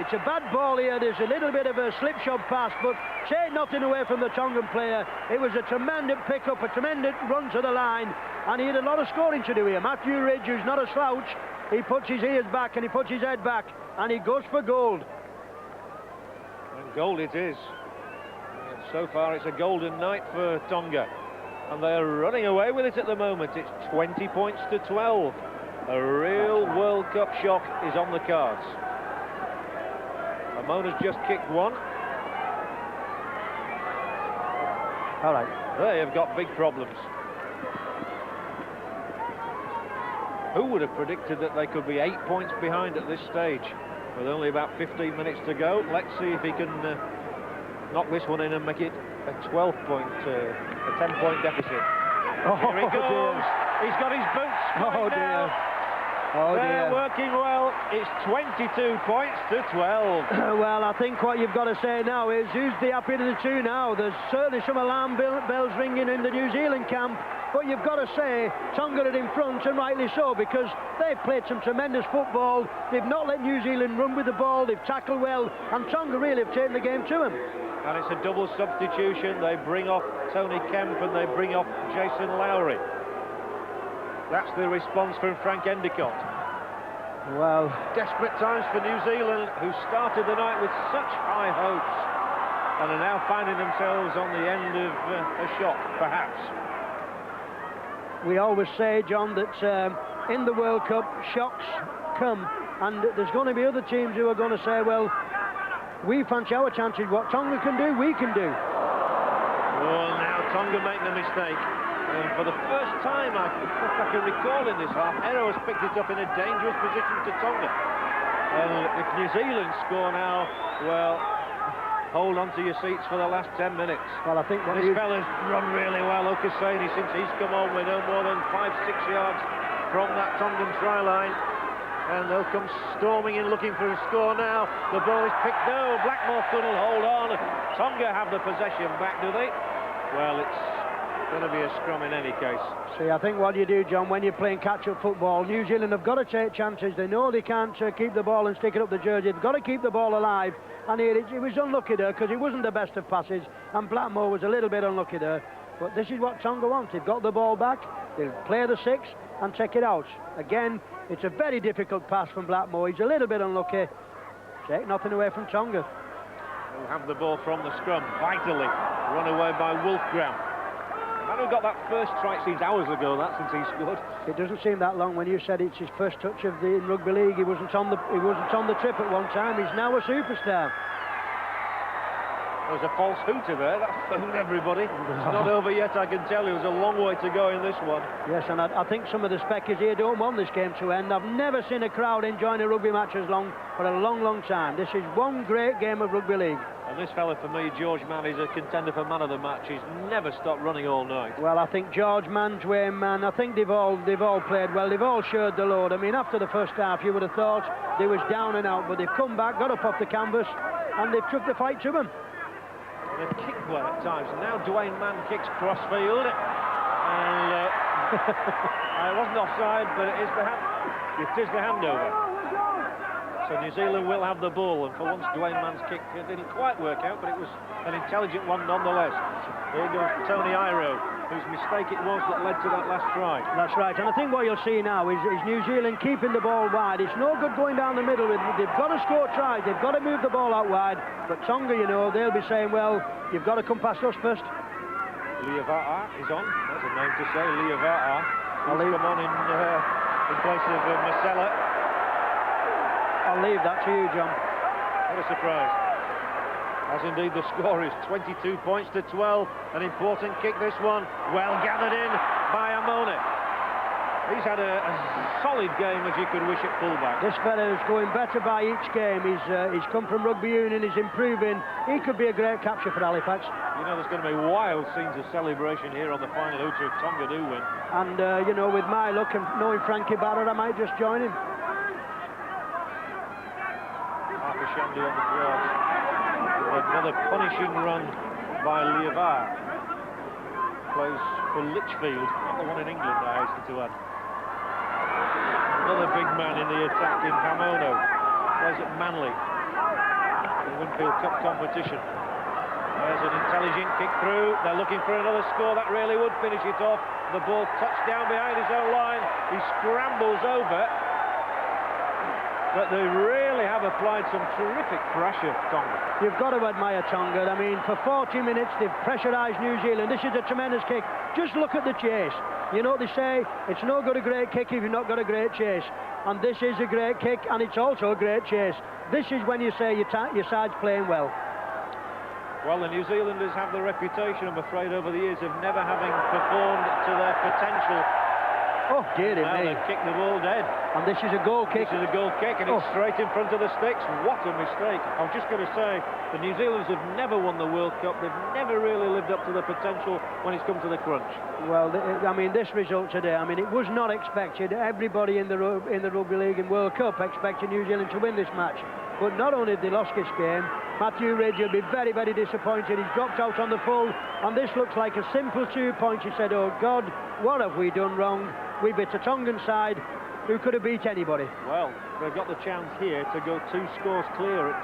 It's a bad ball here. There's a little bit of a slipshod pass, but take nothing away from the Tongan player. It was a tremendous pick-up, a tremendous run to the line, and he had a lot of scoring to do here. Matthew Ridge, who's not a slouch, he puts his ears back and he puts his head back, and he goes for gold. And gold it is. And so far, it's a golden night for Tonga, and they're running away with it at the moment. It's 20 points to 12. A real World Cup shock is on the cards. Mona's just kicked one. All right. They have got big problems. Who would have predicted that they could be 8 points behind at this stage with only about 15 minutes to go? Let's see if he can knock this one in and make it a 10-point deficit. Oh, here he goes. Dear. He's got his boots. Oh, dear. Now. Oh, They're dear. working well. It's 22 points to 12. Well, I think what you've got to say now is who's the happy of the two now? There's certainly some alarm bells ringing in the New Zealand camp, but you've got to say Tonga are in front, and rightly so, because they've played some tremendous football. They've not let New Zealand run with the ball. They've tackled well, and Tonga really have taken the game to them. And it's a double substitution. They bring off Tony Kemp and they bring off Jason Lowry. That's the response from Frank Endicott. Well, desperate times for New Zealand, who started the night with such high hopes and are now finding themselves on the end of a shock, perhaps. We always say, John, that in the World Cup, shocks come, and there's going to be other teams who are going to say, well, we fancy our chances. What Tonga can do, we can do. Oh, now Tonga making a mistake. And for the first time I can recall in this half, Ero has picked it up in a dangerous position to Tonga. If New Zealand score now, well, hold on to your seats for the last 10 minutes. Well, I think this fella's run really well, Okaseni, since he's come on. We're no more than 5-6 yards from that Tongan try line. And they'll come storming in looking for a score now. The ball is picked. No, Blackmore couldn't hold on. Tonga have the possession back, do they? Well, it's going to be a scrum in any case. See, I think what you do, John, when you're playing catch-up football, New Zealand have got to take chances. They know they can't keep the ball and stick it up the jersey. They've got to keep the ball alive. And here it was unlucky there because it wasn't the best of passes, and Blackmore was a little bit unlucky there. But this is what Tonga want. They've got the ball back, they'll play the 6 and take it out. Again, it's a very difficult pass from Blackmore. He's a little bit unlucky. Take nothing away from Tonga. We'll have the ball from the scrum, vitally run away by Wolfgram. Man who got that first try, it seems hours ago, that, since he scored. It doesn't seem that long when you said it's his first touch of the rugby league. He wasn't on the trip at one time. He's now a superstar. There's a false hooter there. That fooled everybody. It's not over yet, I can tell you. There's a long way to go in this one. Yes, and I think some of the speckers here don't want this game to end. I've never seen a crowd enjoying a rugby match as long for a long, long time. This is one great game of rugby league. And this fella, for me, George Mann, is a contender for man of the match. He's never stopped running all night. Well, I think George Mann, Dwayne Mann, I think they've all played well. They've all shared the load. I mean, after the first half, you would have thought they was down and out, but they've come back, got up off the canvas, and they've took the fight to them. They've kicked well at times. Now Dwayne Mann kicks crossfield, and I wasn't offside, but it is the handover. So New Zealand will have the ball, and for once Dwayne Mann's kick didn't quite work out, but it was an intelligent one nonetheless. Here goes Tony Iro, whose mistake it was that led to that last try. That's right, and I think what you'll see now is New Zealand keeping the ball wide. It's no good going down the middle. They've got to score tries, they've got to move the ball out wide, but Tonga, you know, they'll be saying, well, you've got to come past us first. Liava'a is on, that's a name to say, Liava'a. He's come on in place of Marcella. I'll leave that to you, John. What a surprise. As indeed the score is 22 points to 12. An important kick, this one. Well gathered in by Amone. He's had a solid game, as you could wish at fullback. This fella is going better by each game. He's come from rugby union, he's improving. He could be a great capture for Halifax. You know, there's going to be wild scenes of celebration here on the final hooter if Tonga do win. And, you know, with my luck and knowing Frankie Barrett, I might just join him. Shandy on the cross. Another punishing run by Liava'a. Plays for Lichfield, not the one in England, I hasten to add. Another big man in the attack in Hamono. Plays at Manly. The Winfield Cup competition. There's an intelligent kick through. They're looking for another score. That really would finish it off. The ball touched down behind his own line. He scrambles over. But they really have applied some terrific pressure, Tonga. You've got to admire Tonga. I mean, for 40 minutes, they've pressurised New Zealand. This is a tremendous kick. Just look at the chase. You know what they say? It's no good a great kick if you've not got a great chase. And this is a great kick, and it's also a great chase. This is when you say your side's playing well. Well, the New Zealanders have the reputation, I'm afraid, over the years of never having performed to their potential. Oh, dear me. Now they've kicked the ball dead. And this is a goal kick. This is a goal kick, and it's straight in front of the sticks. What a mistake. I was just going to say, the New Zealanders have never won the World Cup. They've never really lived up to their potential when it's come to the crunch. Well, I mean, this result today, I mean, it was not expected. Everybody in the Rugby League and World Cup expected New Zealand to win this match. But not only did they lost this game, Matthew Ridge will be very, very disappointed. He's dropped out on the full, and this looks like a simple 2 points. He said, oh, God, what have we done wrong? We beat a Tongan side who could have beat anybody. Well, they've got the chance here to go 2 scores clear at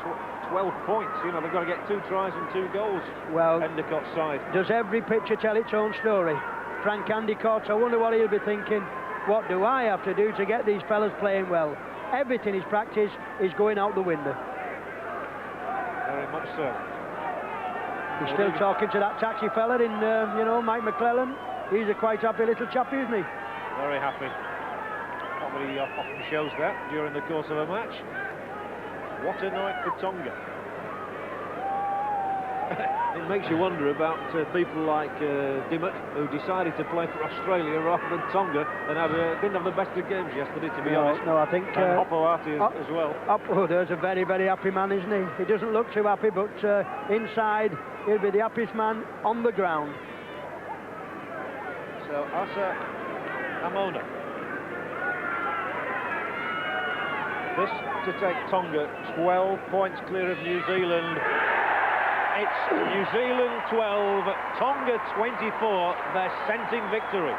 12 points. You know, they've got to get 2 tries and 2 goals. Well, Endicott's side. Does every picture tell its own story? Frank Endicott, I wonder what he'll be thinking. What do I have to do to get these fellas playing well? Everything his practice is going out the window. Very much so. He's still talking to that taxi fella in, you know, Mike McClellan. He's a quite happy little chap, isn't he? Very happy. Nobody often shows that during the course of a match. What a night for Tonga. It makes you wonder about people like Dimmock, who decided to play for Australia rather than Tonga, and didn't have the best of games yesterday, to be honest. No, I think... And Hopoate as well. There's a very, very happy man, isn't he? He doesn't look too happy, but inside, he'll be the happiest man on the ground. So, Asa Amona. This to take Tonga 12 points clear of New Zealand. It's New Zealand 12, Tonga 24, their scenting victory.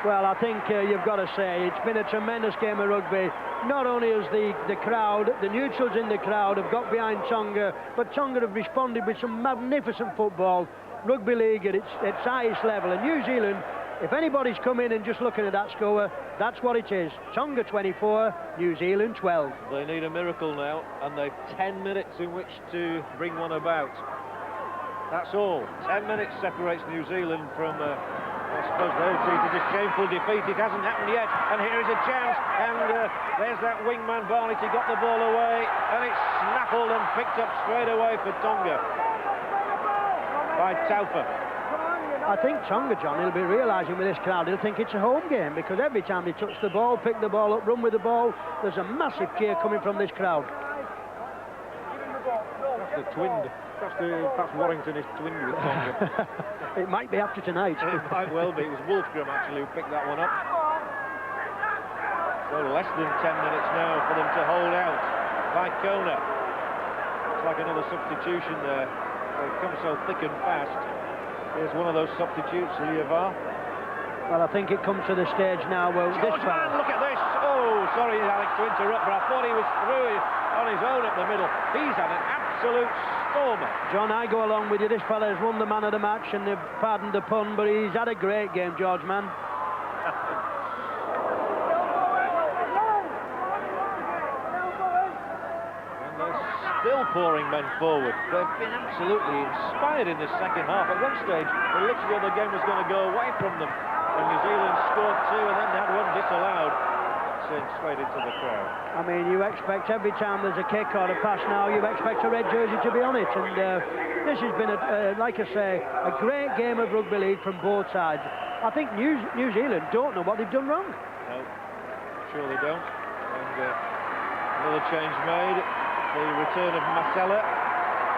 Well, I think you've got to say it's been a tremendous game of rugby. Not only has the crowd, the neutrals in the crowd have got behind Tonga, but Tonga have responded with some magnificent football. Rugby league at its highest level, and New Zealand, if anybody's come in and just looking at that score, that's what it is. Tonga 24, New Zealand 12. They need a miracle now, and they've 10 minutes in which to bring one about. That's all. 10 minutes separates New Zealand from, I suppose they'll see it as a shameful defeat. It hasn't happened yet, and here is a chance, and there's that wingman Barnett. He got the ball away, and it's snaffled and picked up straight away for Tonga by Taufa. I think Tonga, John, he'll be realising with this crowd, he'll think it's a home game, because every time they touch the ball, pick the ball up, run with the ball, there's a massive cheer coming from this crowd. That's the twinned. Perhaps Warrington is twinned with Tonga. It might be after tonight. It might well be. It was Wolfgram actually who picked that one up. So less than 10 minutes now for them to hold out by Kona. It's like another substitution there. They've come so thick and fast. Here's one of those substitutes, Liava'a. Well, I think it comes to the stage now where George Mann, look at this! Oh, sorry, Alex, to interrupt, but I thought he was through. on his own up the middle. He's had an absolute stormer. John, I go along with you. This fella has won the man of the match, and pardon the pun, but he's had a great game, George, man. Still pouring men forward. They've been absolutely inspired in this second half. At one stage, it looked as though the game was going to go away from them. And New Zealand scored 2 and then they had one disallowed. Sent straight into the crowd. I mean, you expect every time there's a kick or a pass now, you expect a red jersey to be on it. And this has been, like I say, a great game of rugby league from both sides. I think New Zealand don't know what they've done wrong. No, sure they don't. And another change made. The return of Masella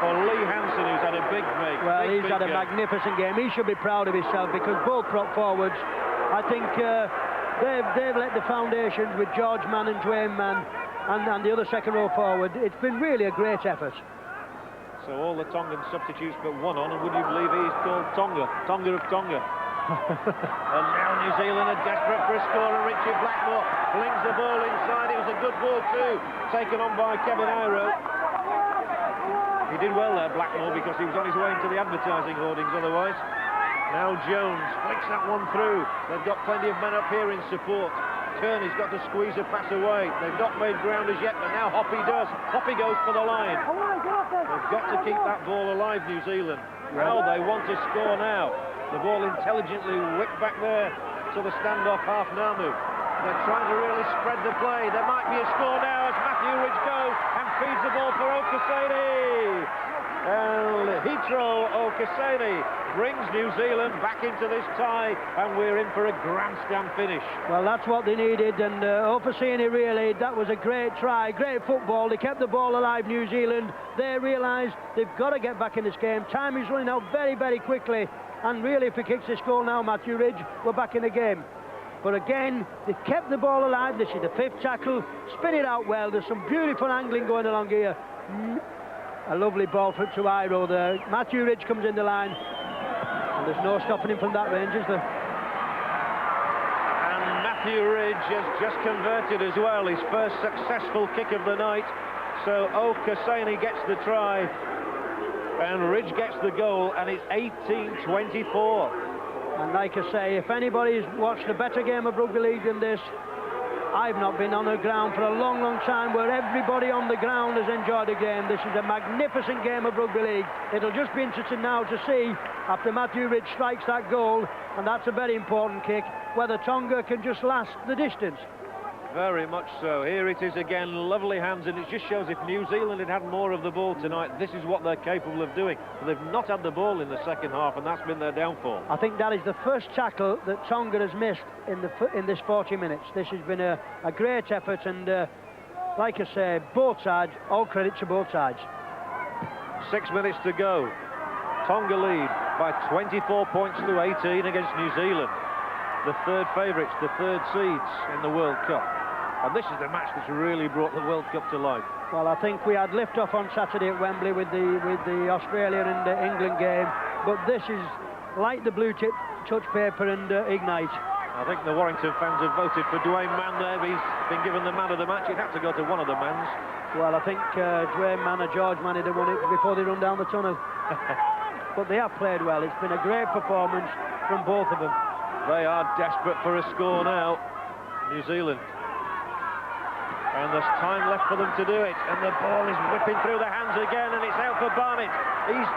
for Lee Hansen, who's had a big break. Well, he's had a magnificent game. He should be proud of himself because both prop forwards, I think they've let the foundations with George Mann and Dwayne Mann and the other second row forward. It's been really a great effort. So all the Tongan substitutes but one on, and would you believe he's called Tonga of Tonga. And now New Zealand are desperate for a score, and Richie Blackmore flings the ball inside. It was a good ball too, taken on by Kevin Iro. He did well there, Blackmore, because he was on his way into the advertising hoardings otherwise. Now Jones flicks that one through. They've got plenty of men up here in support. Kearney's got to squeeze a pass away. They've not made ground as yet, but now Hoppy does. Hoppy goes for the line. They've got to keep that ball alive, New Zealand. Now they want to score now. The ball intelligently whipped back there to the standoff half Namu. They're trying to really spread the play. There might be a score now as Matthew Ridge goes and feeds the ball for Okaseni. And Hitro Okaseni brings New Zealand back into this tie, and we're in for a grandstand finish. Well, that's what they needed, and Okaseni really, that was a great try, great football. They kept the ball alive, New Zealand. They realised they've got to get back in this game. Time is running out very, very quickly. And really, if he kicks this goal now, Matthew Ridge, we're back in the game. But again, they kept the ball alive. This is the 5th tackle. Spin it out well. There's some beautiful angling going along here. A lovely ball to Iro there. Matthew Ridge comes in the line. And there's no stopping him from that range, is there? And Matthew Ridge has just converted as well. His first successful kick of the night. So Okaseni gets the try. And Ridge gets the goal, and it's 18-24. And like I say, if anybody's watched a better game of rugby league than this, I've not been on the ground for a long, long time where everybody on the ground has enjoyed the game. This is a magnificent game of rugby league. It'll just be interesting now to see, after Matthew Ridge strikes that goal, and that's a very important kick, whether Tonga can just last the distance. Very much so. Here it is again, lovely hands, and it just shows if New Zealand had more of the ball tonight, this is what they're capable of doing. But they've not had the ball in the second half, and that's been their downfall. I think that is the first tackle that Tonga has missed in this 40 minutes. This has been a great effort, and like I say, both sides, all credit to both sides. 6 minutes to go. Tonga lead by 24 points to 18 against New Zealand. The third favourites, the third seeds in the World Cup. And this is the match that's really brought the World Cup to life. Well, I think we had lift-off on Saturday at Wembley with the Australia and England game, but this is like the blue chip touch paper and Ignite. I think the Warrington fans have voted for Dwayne Mann there. He's been given the man of the match. He'd have to go to one of the Manns. Well, I think Dwayne Mann or George Mann would have won it before they run down the tunnel. But they have played well. It's been a great performance from both of them. They are desperate for a score now, New Zealand. And there's time left for them to do it. And the ball is whipping through the hands again, and it's out for Barnett. He's,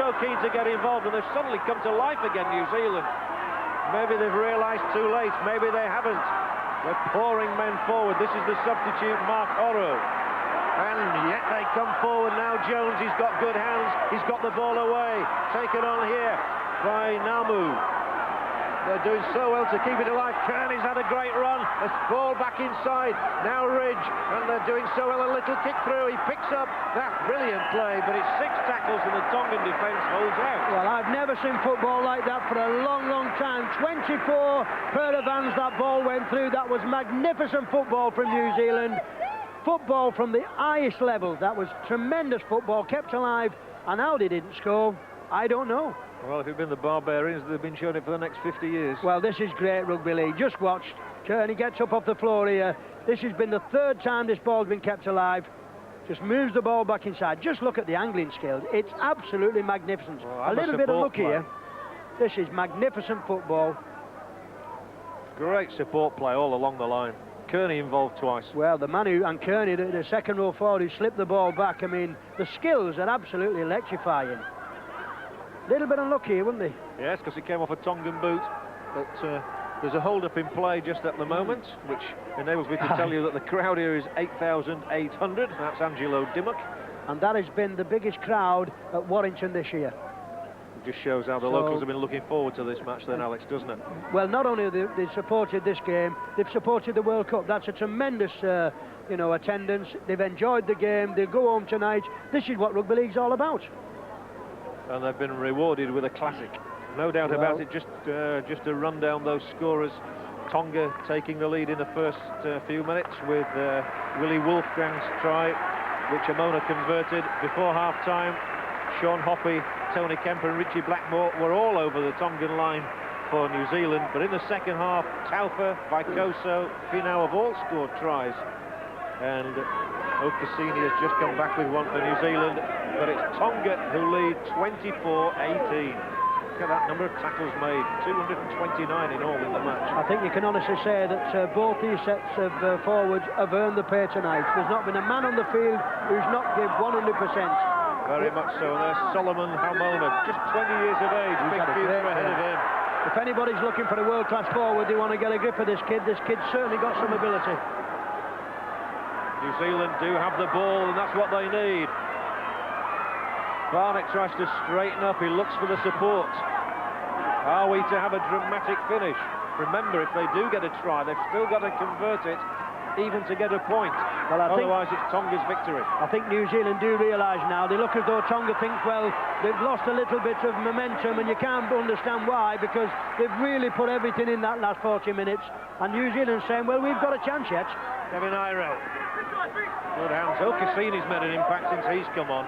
so keen to get involved, and they've suddenly come to life again, New Zealand. Maybe they've realised too late, maybe they haven't. They're pouring men forward. This is the substitute, Mark Oro. And yet they come forward now. Jones, he's got good hands. He's got the ball away. Taken on here by Namu. They're doing so well to keep it alive. Kearney's had a great run. A ball back inside. Now Ridge. And they're doing so well. A little kick through. He picks up that brilliant play. But it's 6 tackles and the Tongan defence holds out. Well, I've never seen football like that for a long, long time. 24 pair of hands that ball went through. That was magnificent football from New Zealand. Football from the highest level. That was tremendous football. Kept alive. And how they didn't score, I don't know. Well, if it'd been the Barbarians, they've been showing it for the next 50 years. Well, this is great rugby league. Just watch. Kearney gets up off the floor here. This has been the 3rd time this ball's been kept alive. just moves the ball back inside. Just look at the angling skills. It's absolutely magnificent. Well, a little bit of luck play. here. This is magnificent football. Great support play all along the line. Kearney involved twice. Well, the man who, and Kearney, the second row forward, who slipped the ball back, I mean, the skills are absolutely electrifying. Little bit unlucky, wouldn't they? Yes, because he came off a Tongan boot. But there's a hold-up in play just at the moment, which enables me to tell you that the crowd here is 8,800. That's Angelo Dimmock. And that has been the biggest crowd at Warrington this year. It just shows how the locals have been looking forward to this match then, Alex, doesn't it? Well, not only have they supported this game, they've supported the World Cup. That's a tremendous, attendance. They've enjoyed the game. They'll go home tonight. This is what rugby league's all about. And they've been rewarded with a classic. No doubt about it. Just to run down those scorers. Tonga taking the lead in the first few minutes with Willie Wolfgang's try, which Amona converted before half-time. Sean Hoppy, Tony Kemper and Richie Blackmore were all over the Tongan line for New Zealand, but in the second half, Taufa, Vaikoso, Finau have all scored tries. And Okasini has just come back with one for New Zealand, but it's Tonga who lead 24-18. Look at that number of tackles made, 229 in all in the match. I think you can honestly say that both these sets of forwards have earned the pay tonight. There's not been a man on the field who's not given 100%. Very much so, and there's Solomon Hamona, just 20 years of age, big future ahead of him. If anybody's looking for a world-class forward, they want to get a grip of this kid's certainly got some ability. New Zealand do have the ball, and that's what they need. Barnett tries to straighten up, he looks for the support. Are we to have a dramatic finish? Remember, if they do get a try, they've still got to convert it, even to get a point. Well, otherwise it's Tonga's victory. I think New Zealand do realise now, they look as though Tonga thinks, well, they've lost a little bit of momentum, and you can't understand why, because they've really put everything in that last 40 minutes, and New Zealand's saying, well, we've got a chance yet. Kevin Iro. Good hands. Okasini's made an impact since he's come on,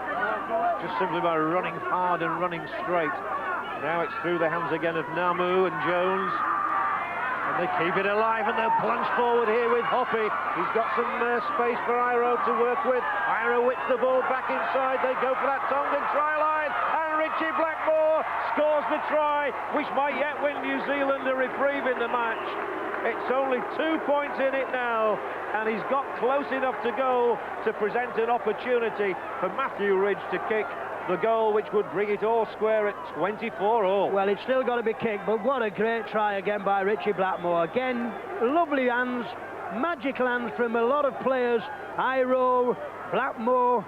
just simply by running hard and running straight. Now it's through the hands again of Namu and Jones. And they keep it alive, and they'll plunge forward here with Hoppy. He's got some space for Iro to work with. Iro whips the ball back inside. They go for that Tongan try line, and Richie Blackmore scores the try, which might yet win New Zealand a reprieve in the match. It's only 2 points in it now, and he's got close enough to goal to present an opportunity for Matthew Ridge to kick the goal which would bring it all square at 24-all. Well, it's still got to be kicked, but what a great try again by Richie Blackmore. Again, lovely hands, magical hands from a lot of players. Iro, Blackmore,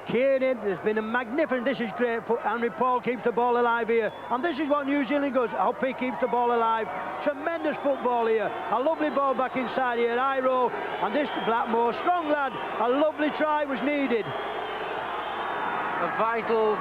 Kearney, there's been a magnificent, this is great. Henry Paul keeps the ball alive here, and this is what New Zealand goes. Hoppy keeps the ball alive. Tremendous football here. A lovely ball back inside here. Iro, and this Blackmore, strong lad. A lovely try was needed. A vital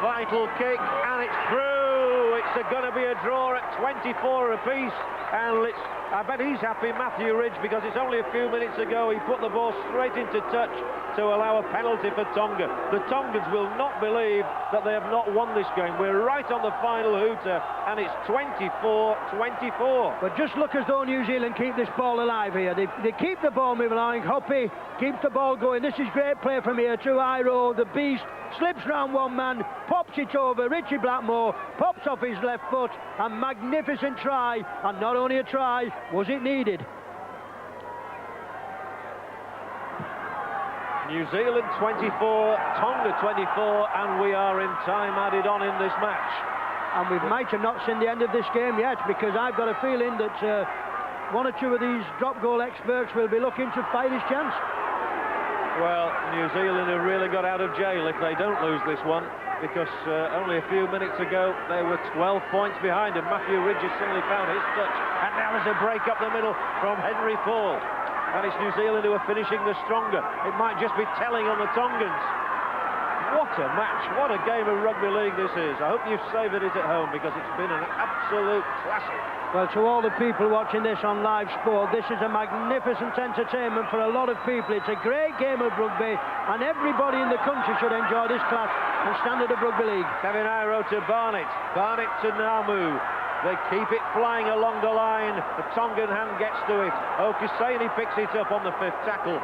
kick, and it's through. It's going to be a draw at 24 apiece, and I bet he's happy, Matthew Ridge, because it's only a few minutes ago he put the ball straight into touch to allow a penalty for Tonga. The Tongans will not believe that they have not won this game. We're right on the final hooter, and it's 24-24. But just look as though New Zealand keep this ball alive here. They keep the ball moving along. Hoppy keeps the ball going. This is great play from here to Iro, the beast. Slips round one man, pops it over. Richie Blackmore pops off his left foot. A magnificent try, and not only a try, was it needed. New Zealand 24, Tonga 24, and we are in time added on in this match. And we might have not seen the end of this game yet, because I've got a feeling that one or two of these drop goal experts will be looking to fight his chance. Well, New Zealand have really got out of jail if they don't lose this one, because only a few minutes ago they were 12 points behind, and Matthew Ridge has suddenly found his touch, and now there's a break up the middle from Henry Paul, and it's New Zealand who are finishing the stronger. It might just be telling on the Tongans. What a match, what a game of rugby league this is. I hope you've savoured it at home, because it's been an absolute classic. Well, to all the people watching this on live sport, this is a magnificent entertainment for a lot of people. It's a great game of rugby, and everybody in the country should enjoy this class and standard of rugby league. Kevin Iro to Barnett, Barnett to Namu. They keep it flying along the line. The Tongan hand gets to it. Okasini picks it up on the fifth tackle.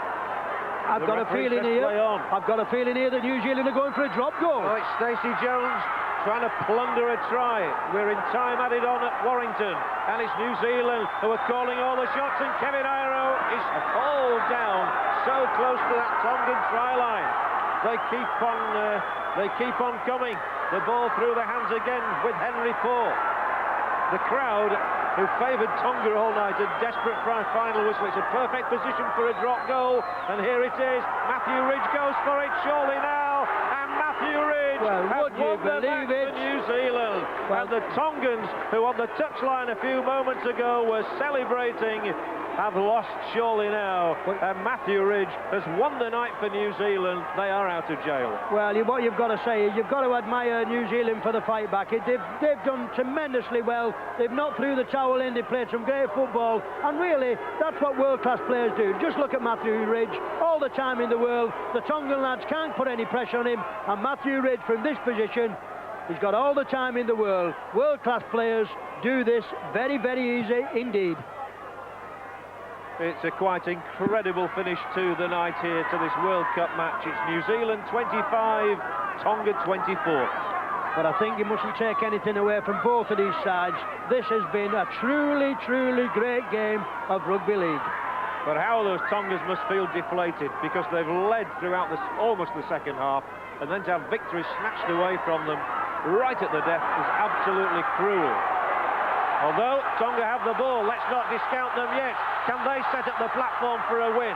I've got a feeling here. I've got a feeling here that New Zealand are going for a drop goal. Oh, it's Stacey Jones trying to plunder a try. We're in time added on at Warrington, and it's New Zealand who are calling all the shots, and Kevin Iro is hauled down so close to that Tongan try line. They keep on coming. The ball through the hands again with Henry Poor. The crowd who favoured Tonga all night, a desperate final whistle. It's a perfect position for a drop goal, and here it is. Matthew Ridge goes for it, surely now, and Matthew Ridge has won the match for New Zealand. And the Tongans, who on the touchline a few moments ago were celebrating, have lost surely now. And Matthew Ridge has won the night for New Zealand. They are out of jail. Well, what you've got to say is you've got to admire New Zealand for the fight back. They've done tremendously well. They've not threw the towel in. They played some great football. And really, that's what world-class players do. Just look at Matthew Ridge. All the time in the world. The Tongan lads can't put any pressure on him. And Matthew Ridge, from this position, he's got all the time in the world. World-class players do this very, very easy indeed. It's a quite incredible finish to the night here, to this World Cup match. It's New Zealand 25, Tonga 24. But I think you mustn't take anything away from both of these sides. This has been a truly, truly great game of rugby league. But how those Tongas must feel deflated, because they've led throughout almost the second half, and then to have victory snatched away from them right at the death is absolutely cruel. Although Tonga have the ball, let's not discount them yet. Can they set up the platform for a win?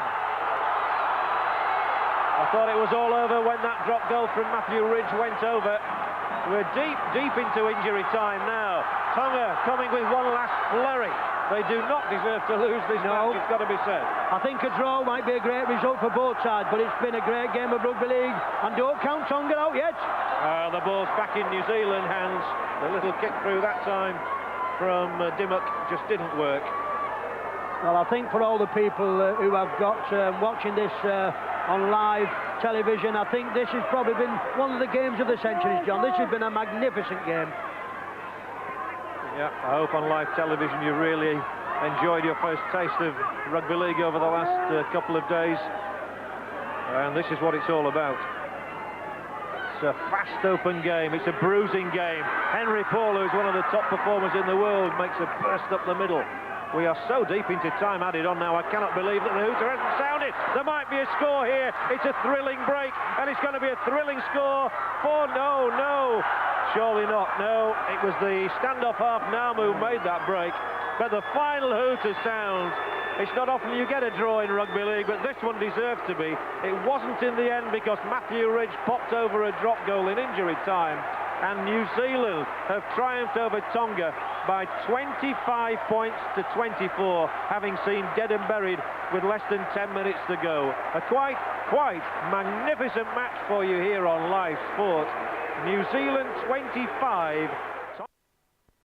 I thought it was all over when that drop goal from Matthew Ridge went over. We're deep into injury time now. Tonga coming with one last flurry. They do not deserve to lose this match, it's got to be said. I think a draw might be a great result for both sides, but it's been a great game of rugby league, and don't count Tonga out yet. The ball's back in New Zealand hands. The little kick through that time from Dimmock just didn't work. Well, I think for all the people who have got watching this on live television, I think this has probably been one of the games of the centuries, John. This has been a magnificent game. Yeah, I hope on live television you really enjoyed your first taste of rugby league over the last couple of days. And this is what it's all about. It's a fast open game, it's a bruising game. Henry Poor, who's one of the top performers in the world, makes a burst up the middle. We are so deep into time added on now, I cannot believe that the hooter hasn't sounded. There might be a score here. It's a thrilling break, and it's going to be a thrilling score for no. Surely not, no. It was the standoff half Namu who made that break. But the final hooter sounds. It's not often you get a draw in rugby league, but this one deserved to be. It wasn't in the end because Matthew Ridge popped over a drop goal in injury time, and New Zealand have triumphed over Tonga by 25 points to 24, having seen dead and buried with less than 10 minutes to go. A quite magnificent match for you here on Live Sport. New Zealand 25,